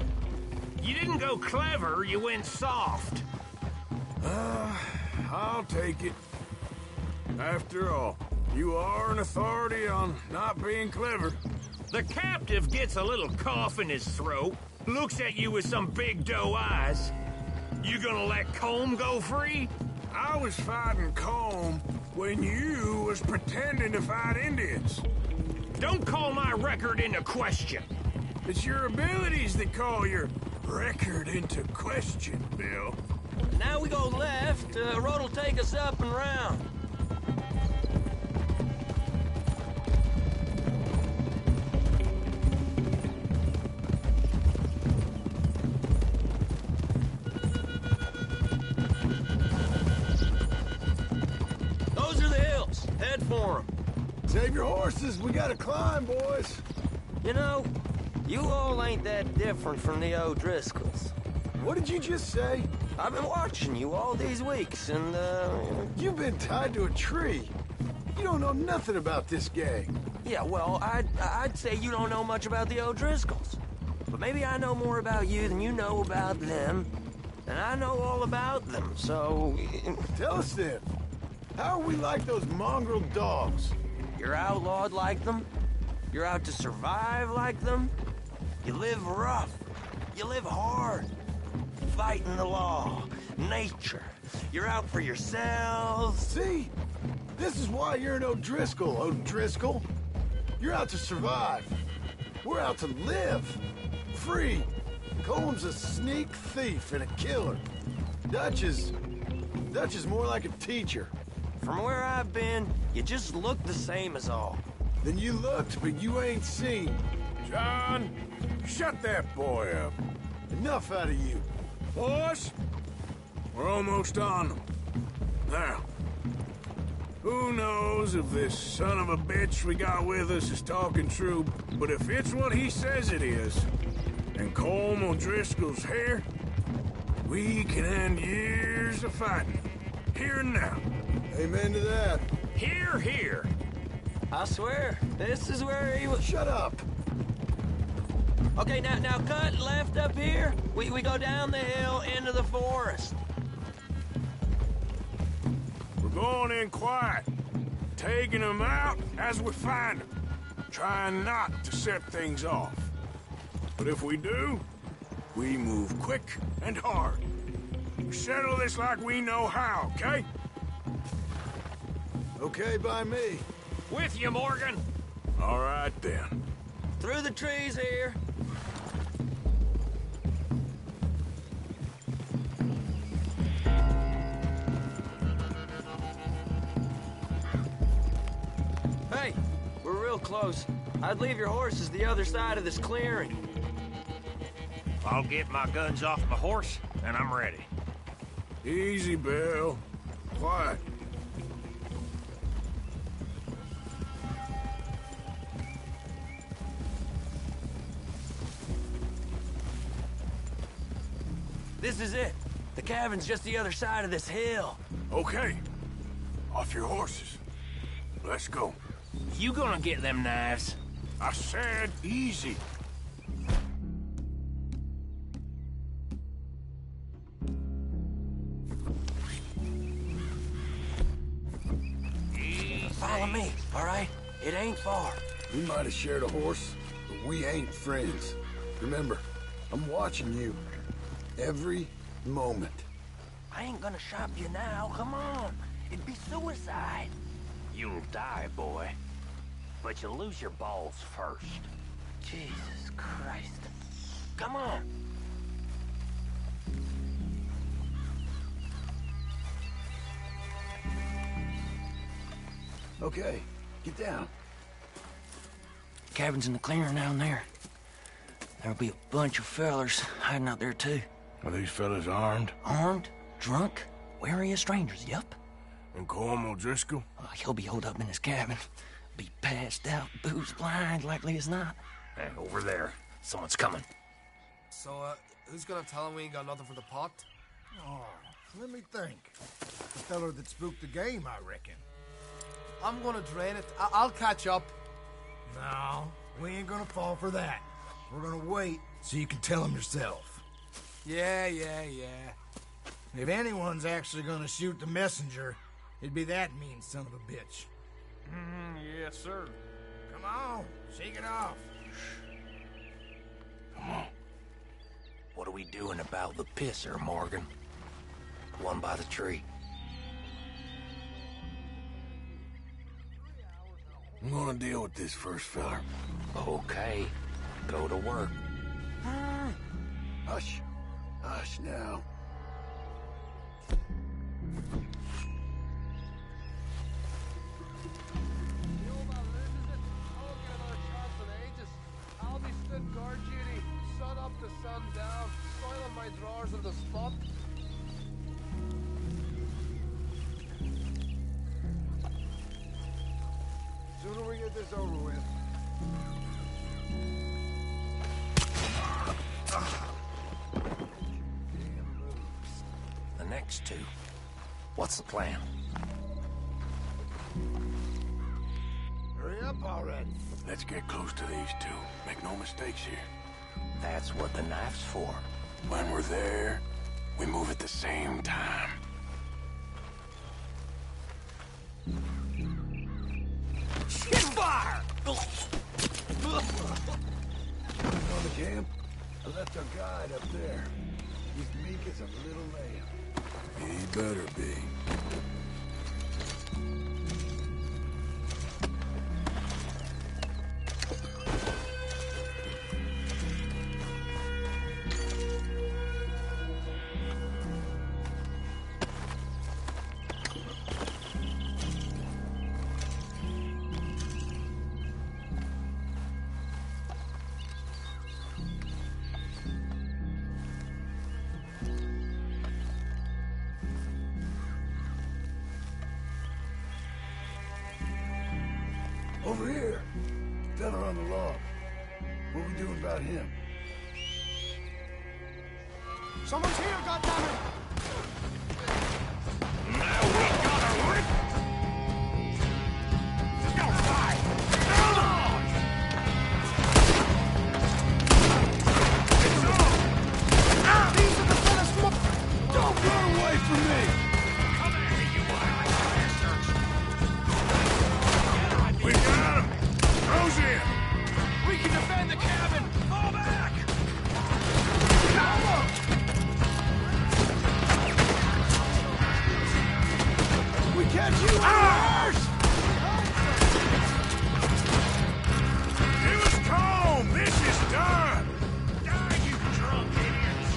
You didn't go clever, you went soft. I'll take it. After all, you are an authority on not being clever. The captive gets a little cough in his throat, looks at you with some big doe eyes. You gonna let Combe go free? I was fighting Combe when you was pretending to fight Indians. Don't call my record into question. It's your abilities that call your record into question, Bill. Now we go left. Road'll take us up and round. Those are the hills. Head for 'em. Save your horses. We gotta climb, boys. You know, you all ain't that different from the O'Driscolls. What did you just say? I've been watching you all these weeks, and, You've been tied to a tree. You don't know nothing about this gang. Yeah, well, I'd say you don't know much about the O'Driscolls. But maybe I know more about you than you know about them. And I know all about them, so... Tell us then. How are we like those mongrel dogs? You're outlawed like them. You're out to survive like them. You live rough. You live hard. Fighting the law. Nature. You're out for yourselves. See? This is why you're an O'Driscoll, O'Driscoll. You're out to survive. We're out to live. Free. Combs a sneak thief and a killer. Dutch is more like a teacher. From where I've been, you just look the same as all. Then you looked, but you ain't seen. John, shut that boy up. Enough out of you. Boys, we're almost on them. Now, who knows if this son of a bitch we got with us is talking true, but if it's what he says it is, and Colm O'Driscoll's here, we can end years of fighting. Here and now. Amen to that. Here, here. I swear, this is where he was... Shut up. Okay, now cut left up here. We go down the hill into the forest. We're going in quiet, taking them out as we find them, trying not to set things off. But if we do, we move quick and hard. We settle this like we know how, okay? Okay by me. With you, Morgan. All right, then. Through the trees here. Hey, we're real close. I'd leave your horses the other side of this clearing. I'll get my guns off my horse, and I'm ready. Easy, Bill. Quiet. This is it. The cabin's just the other side of this hill. Okay. Off your horses. Let's go. You gonna get them knives? I said easy. Follow me, all right? It ain't far. We might have shared a horse, but we ain't friends. Remember, I'm watching you. Every moment. I ain't gonna shop you now, come on. It'd be suicide. You'll die, boy. But you'll lose your balls first. Jesus Christ. Come on. Okay, get down. Cabin's in the clearing down there. There'll be a bunch of fellers hiding out there, too. Are these fellas armed? Armed? Drunk? Wary of strangers, yup. And Colm O'Driscoll? He'll be holed up in his cabin. Be passed out, booze blind, likely as not. Hey, over there. Someone's coming. So, who's gonna tell him we ain't got nothing for the pot? Oh, let me think. The feller that spooked the game, I reckon. I'm gonna drain it. I'll catch up. No, we ain't gonna fall for that. We're gonna wait so you can tell him yourself. Yeah. If anyone's actually gonna shoot the messenger, it'd be that mean son of a bitch. Yes, sir. Come on, shake it off. Come on. What are we doing about the pisser, Morgan? The one by the tree. I'm gonna deal with this first fella. Okay, go to work. Hush. Hush now. I'll be stood guard duty, sun up to sun down, soiling my drawers on the spot. Sooner we get this over with. The next two. What's the plan? Hurry up already. Let's get close to these two. Make no mistakes here. That's what the knife's for. When we're there, we move at the same time. Get fire! On the camp, I left our guide up there. He's meek as a little lamb. He better be. Over here. Fella on the log. What we doing about him? Someone's here, goddammit! Now we gotta rip! No fight! Hold on! It's on! These are the fellas from up... Don't run away from me! Come at me, you Irish bastards! We got him! Rose in! We can defend the cabin! Fall back! We catch you unawares! It was Colm! This is done! Die, you drunk idiots!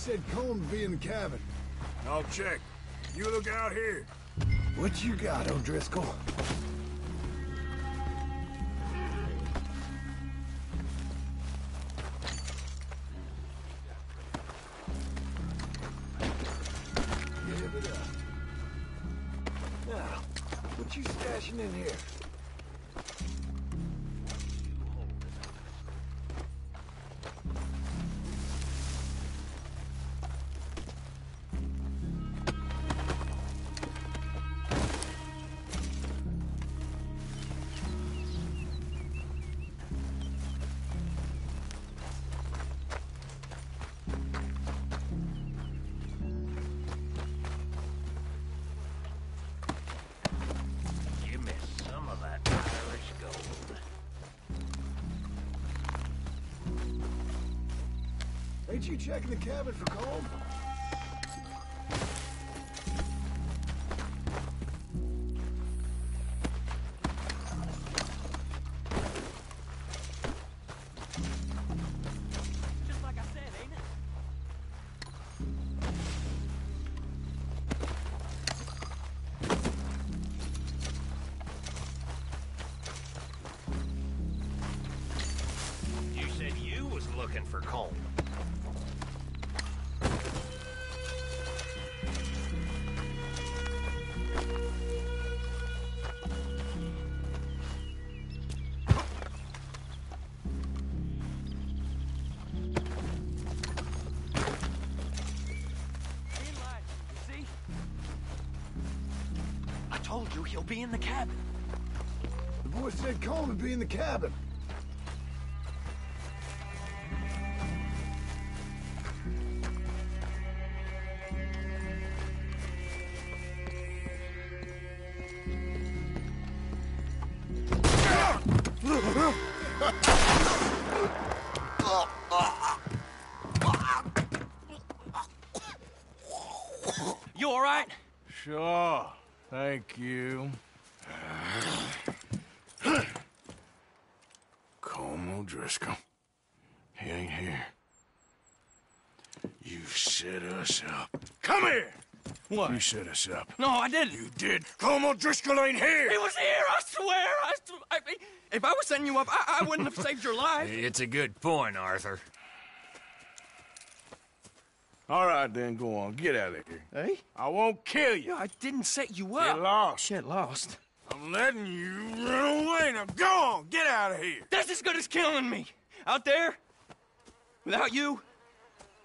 said Colm would be in the cabin. I'll check. You look out here. What you got, O'Driscoll? Give it up. Now, what you stashing in here? Ain't you checking the cabin for Colm? Just like I said, ain't it? You said you was looking for Colm. I told you he'll be in the cabin. The boy said Colm would be in the cabin. You all right? Sure. Thank you. Colm O'Driscoll. He ain't here. You set us up. Come here! What? You set us up. No, I didn't. You did. Colm O'Driscoll ain't here! He was here, I swear! If I was setting you up, I wouldn't have saved your life. It's a good point, Arthur. All right, then, go on. Get out of here. Hey? I won't kill you. I didn't set you up. Get lost. Get lost. I'm letting you run away. Now go on. Get out of here. That's as good as killing me. Out there, without you,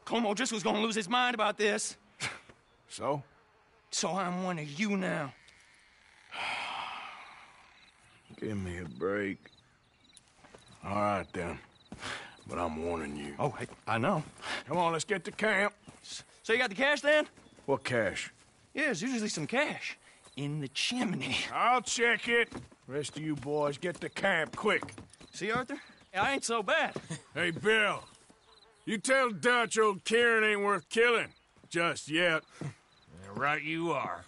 Colm O'Driscoll's gonna lose his mind about this. So? So I'm one of you now. Give me a break. All right, then. But I'm warning you. Oh, hey, I know. Come on, let's get to camp. So you got the cash, then? What cash? Yeah, there's usually some cash. In the chimney. I'll check it. Rest of you boys, get to camp, quick. See, Arthur? I ain't so bad. Hey, Bill. You tell Dutch old Kieran ain't worth killing. Just yet. Right you are.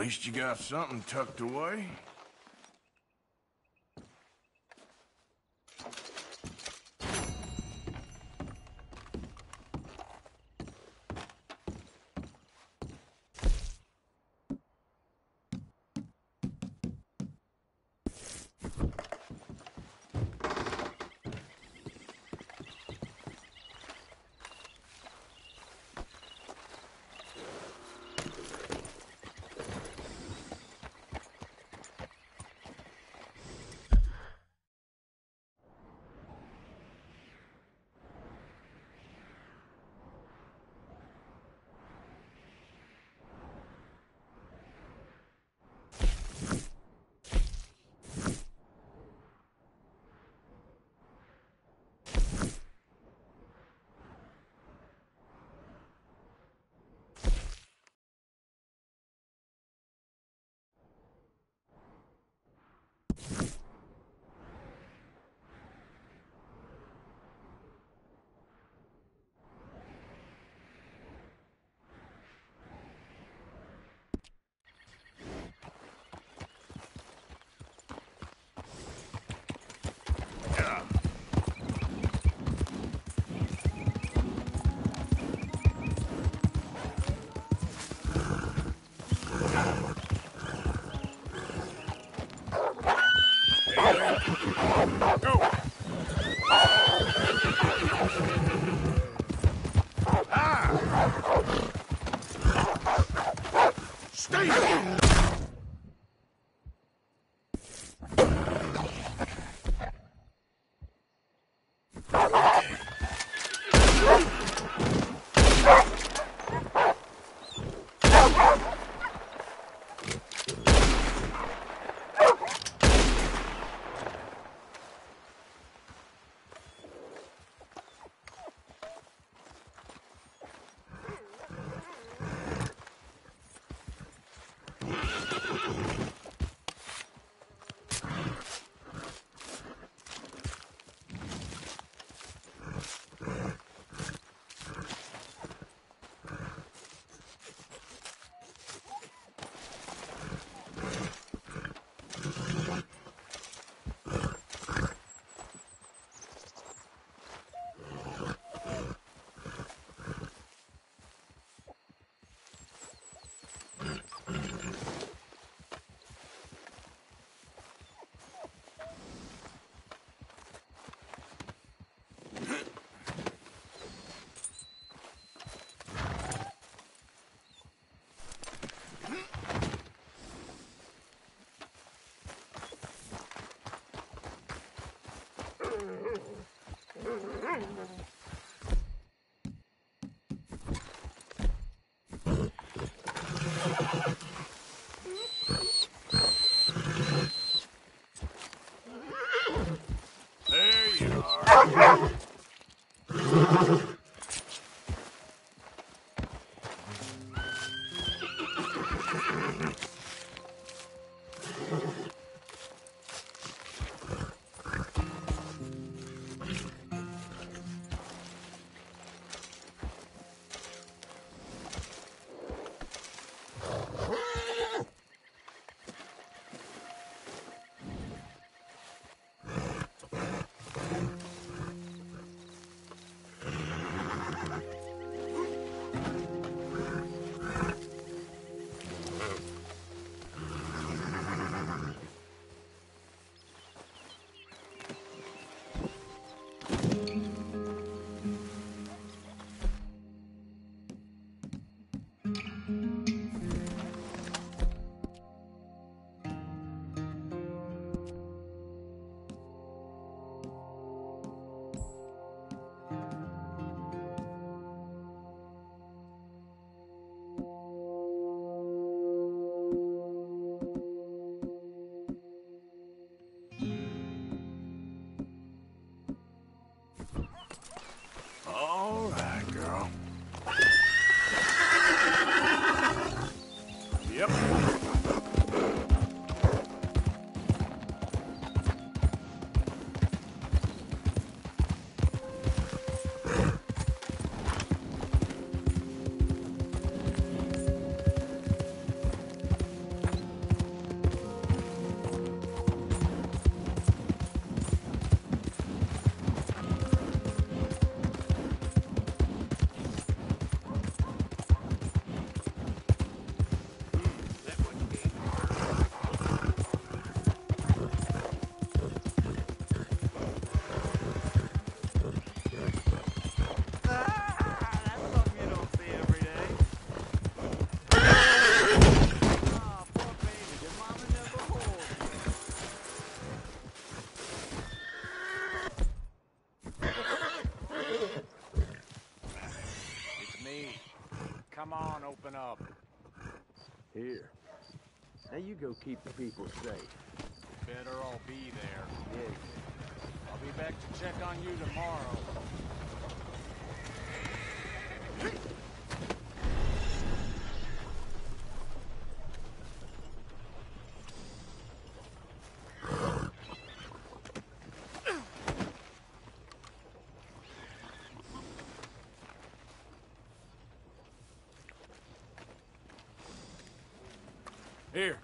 least you got something tucked away. Come on, open up. Here. Now you go keep the people safe. Better all be there. Yeah. I'll be back to check on you tomorrow. Here.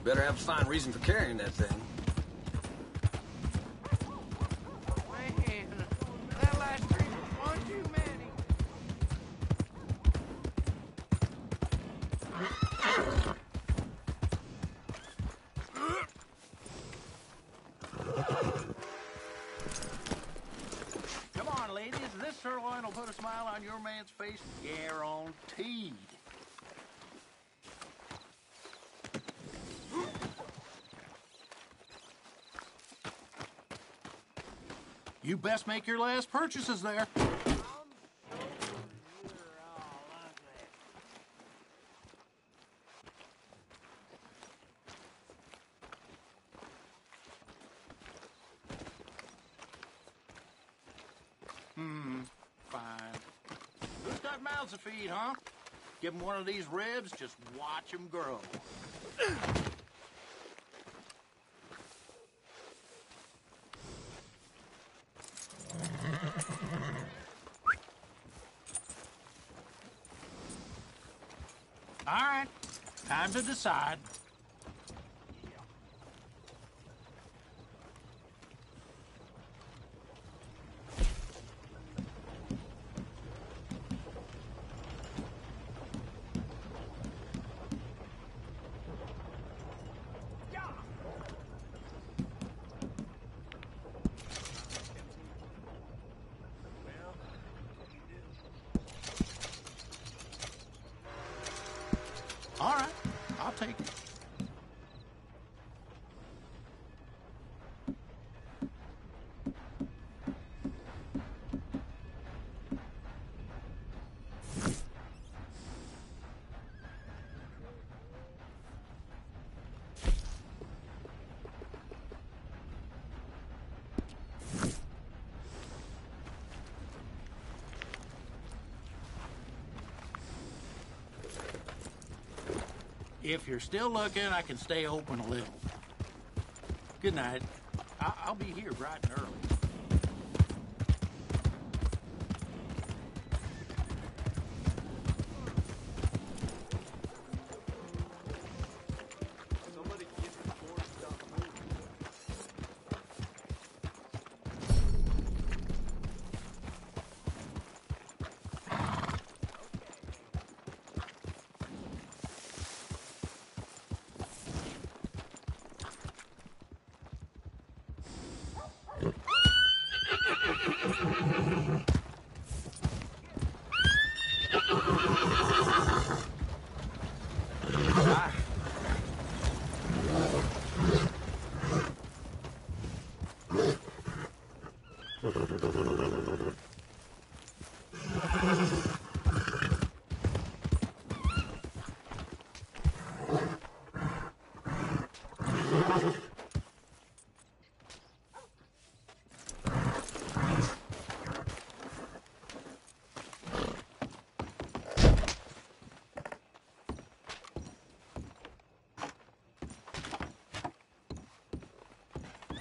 Better have a fine reason for carrying that thing. Man, that last tree was one too many. Come on, ladies. This sirloin will put a smile on your man's face, guaranteed. You best make your last purchases there. Fine. Who's got mouths to feed, huh? Give them one of these ribs, just watch them grow. All right, time to decide. All right, I'll take it. If you're still looking, I can stay open a little. Good night. I'll be here bright and early.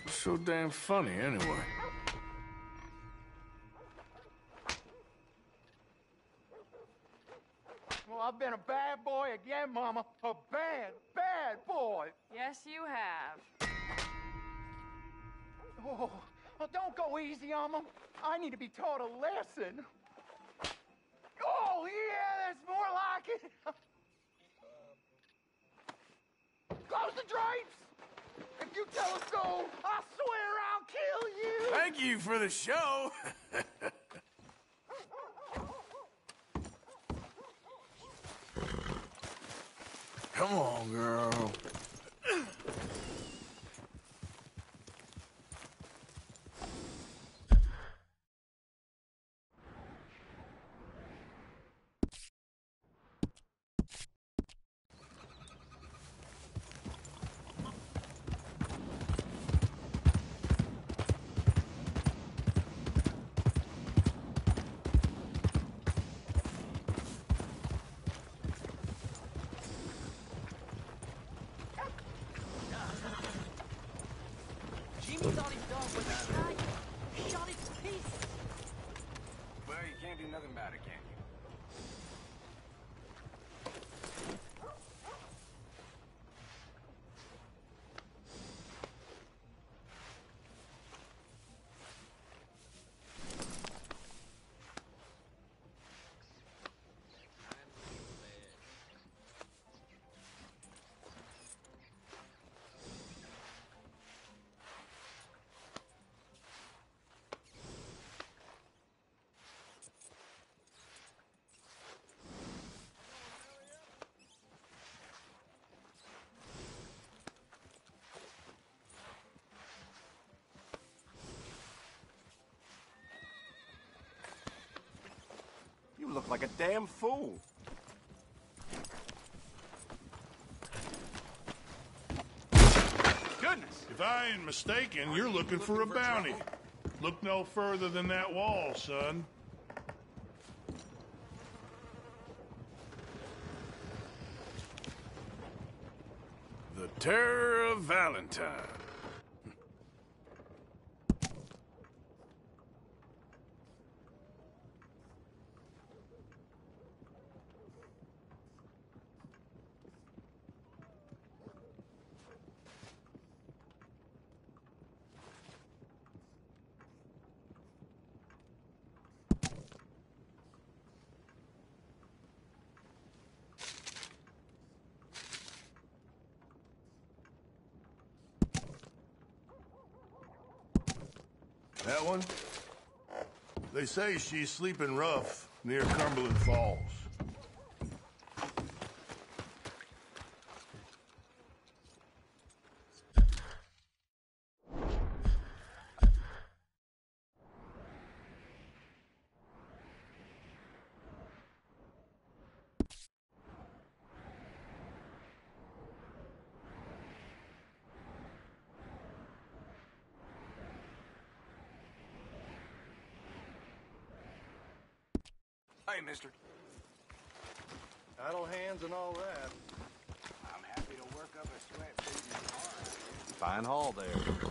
What's so damn funny, anyway? Well, I've been a bad boy again, Mama. A bad, bad boy. Yes, you have. Oh, well, don't go easy on them. I need to be taught a lesson. Oh, yeah, that's more like it. Close the drapes! If you tell us go, I swear I'll kill you! Thank you for the show! Come on, girl. Jimmy thought his dog was a tiger. He shot it to pieces. Well, you can't do nothing about it, can you? You look like a damn fool. Goodness! If I ain't mistaken, you're looking for a bounty. Look no further than that wall, son. The Terror of Valentine. That one? They say she's sleeping rough near Cumberland Falls. Hey, mister. Idle hands and all that. I'm happy to work up a sweat for you tomorrow. Fine haul there.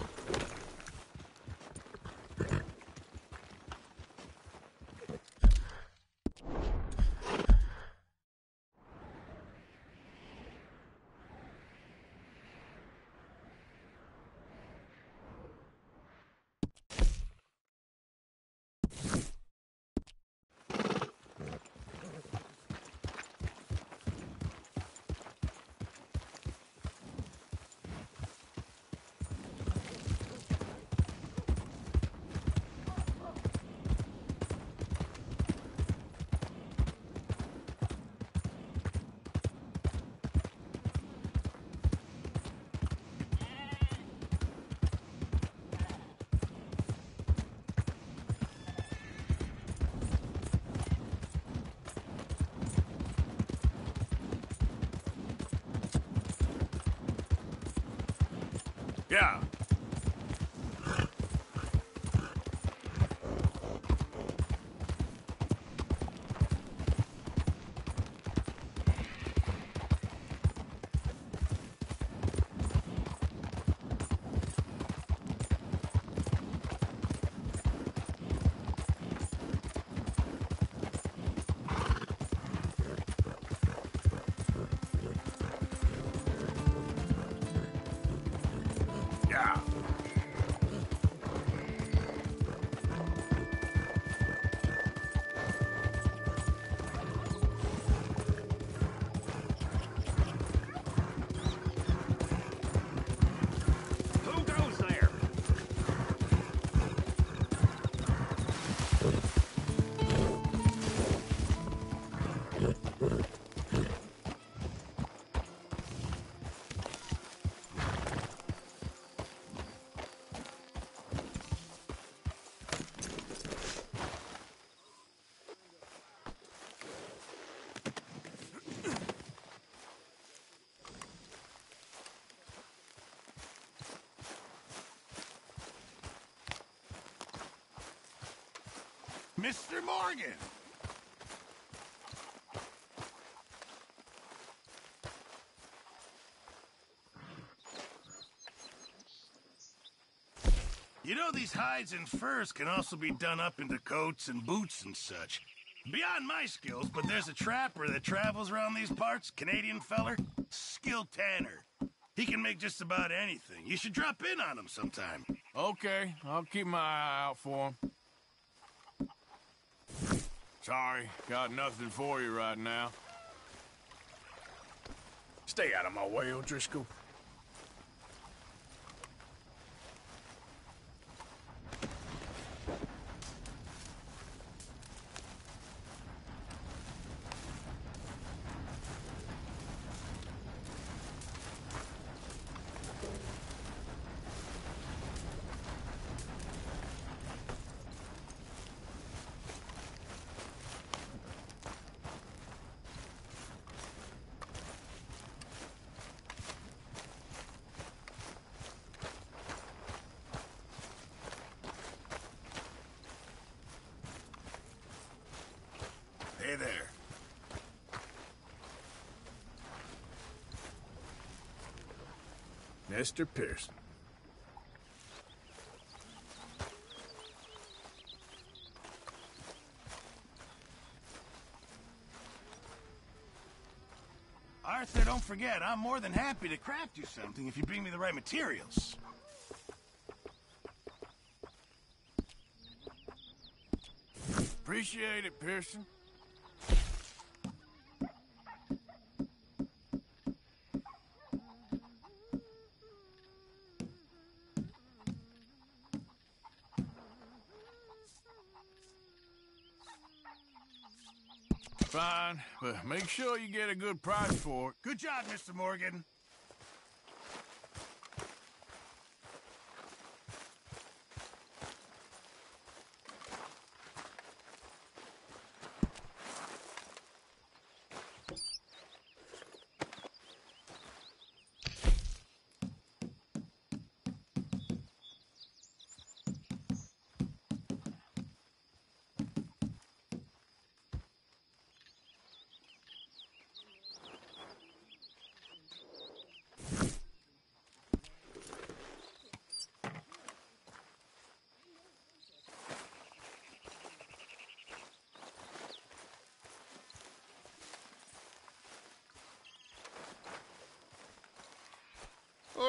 Yeah. Yeah. Who goes there? Mr. Morgan! You know, these hides and furs can also be done up into coats and boots and such. Beyond my skills, but there's a trapper that travels around these parts, Canadian feller, skilled tanner. He can make just about anything. You should drop in on him sometime. Okay, I'll keep my eye out for him. Sorry, got nothing for you right now. Stay out of my way, O'Driscoll. Hey there. Mr. Pearson. Arthur, don't forget, I'm more than happy to craft you something if you bring me the right materials. Appreciate it, Pearson. Fine, but make sure you get a good price for it. Good job, Mr. Morgan.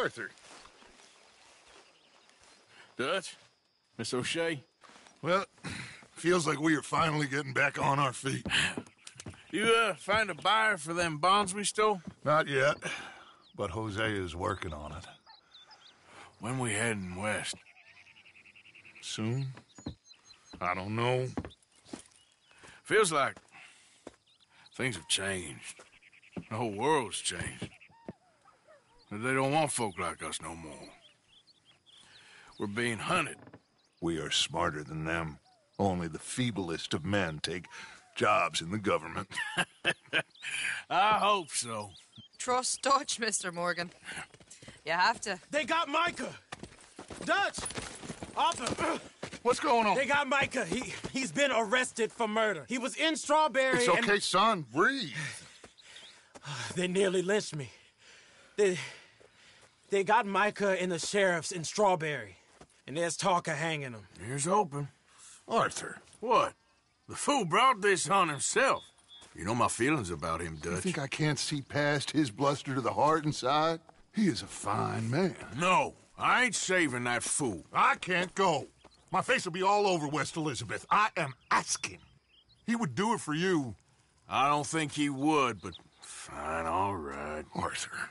Arthur. Dutch? Miss O'Shea? Well, feels like we are finally getting back on our feet. You, find a buyer for them bonds we stole? Not yet, but Jose is working on it. When we heading west? Soon? I don't know. Feels like things have changed. The whole world's changed. They don't want folk like us no more. We're being hunted. We are smarter than them. Only the feeblest of men take jobs in the government. I hope so. Trust Dutch, Mr. Morgan. You have to. They got Micah! Dutch! Arthur! What's going on? They got Micah. He's been arrested for murder. He was in Strawberry. It's okay, son. Breathe. They nearly lynched me. They got Micah and the sheriffs in Strawberry. And there's talk of hanging him. Here's hoping. Arthur. What? The fool brought this on himself. You know my feelings about him, Dutch. You think I can't see past his bluster to the heart inside? He is a fine man. No, I ain't saving that fool. I can't go. My face will be all over West Elizabeth. I am asking. He would do it for you. I don't think he would, but fine, all right. Arthur.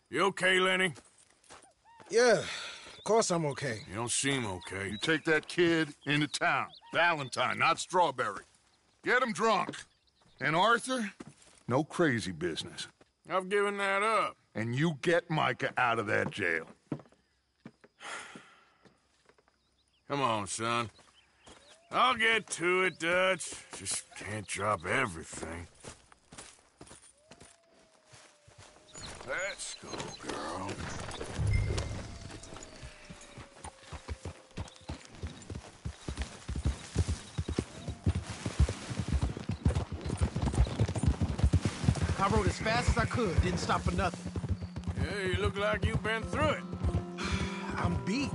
You okay, Lenny? Yeah, of course I'm okay. You don't seem okay. You take that kid into town. Valentine, not Strawberry. Get him drunk. And Arthur, no crazy business. I've given that up. And you get Micah out of that jail. Come on, son. I'll get to it, Dutch. Just can't drop everything. Let's go, girl. I rode as fast as I could, didn't stop for nothing. Yeah, you look like you've been through it. I'm beat.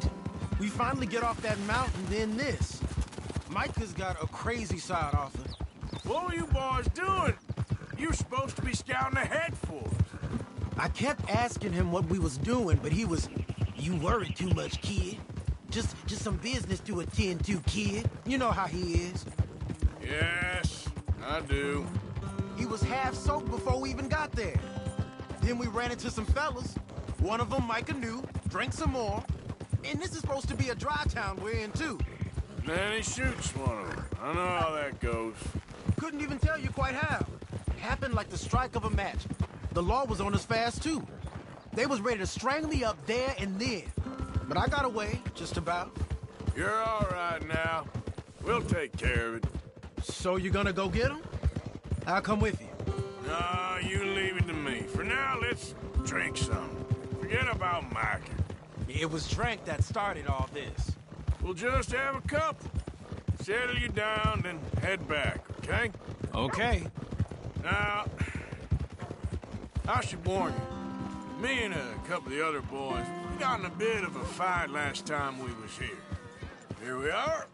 We finally get off that mountain, then this. Micah's got a crazy side, Arthur. What were you boys doing? You were supposed to be scouting ahead for us. I kept asking him what we was doing, but he was, "You worry too much, kid. Just some business to attend to, kid. You know how he is." Yes, I do. He was half soaked before we even got there. Then we ran into some fellas. One of them Micah knew, drank some more. And this is supposed to be a dry town we're in, too. Then he shoots one of them. I know how that goes. Couldn't even tell you quite how. Happened like the strike of a match. The law was on us fast, too. They was ready to strangle me up there and then. But I got away, just about. You're all right now. We'll take care of it. So you gonna go get him? I'll come with you. No, you leave it to me. For now, let's drink some. Forget about Micah. It was drink that started all this. We'll just have a couple. Settle you down, then head back, okay? Okay. Now, I should warn you. Me and a couple of the other boys, we got in a bit of a fight last time we was here. Here we are.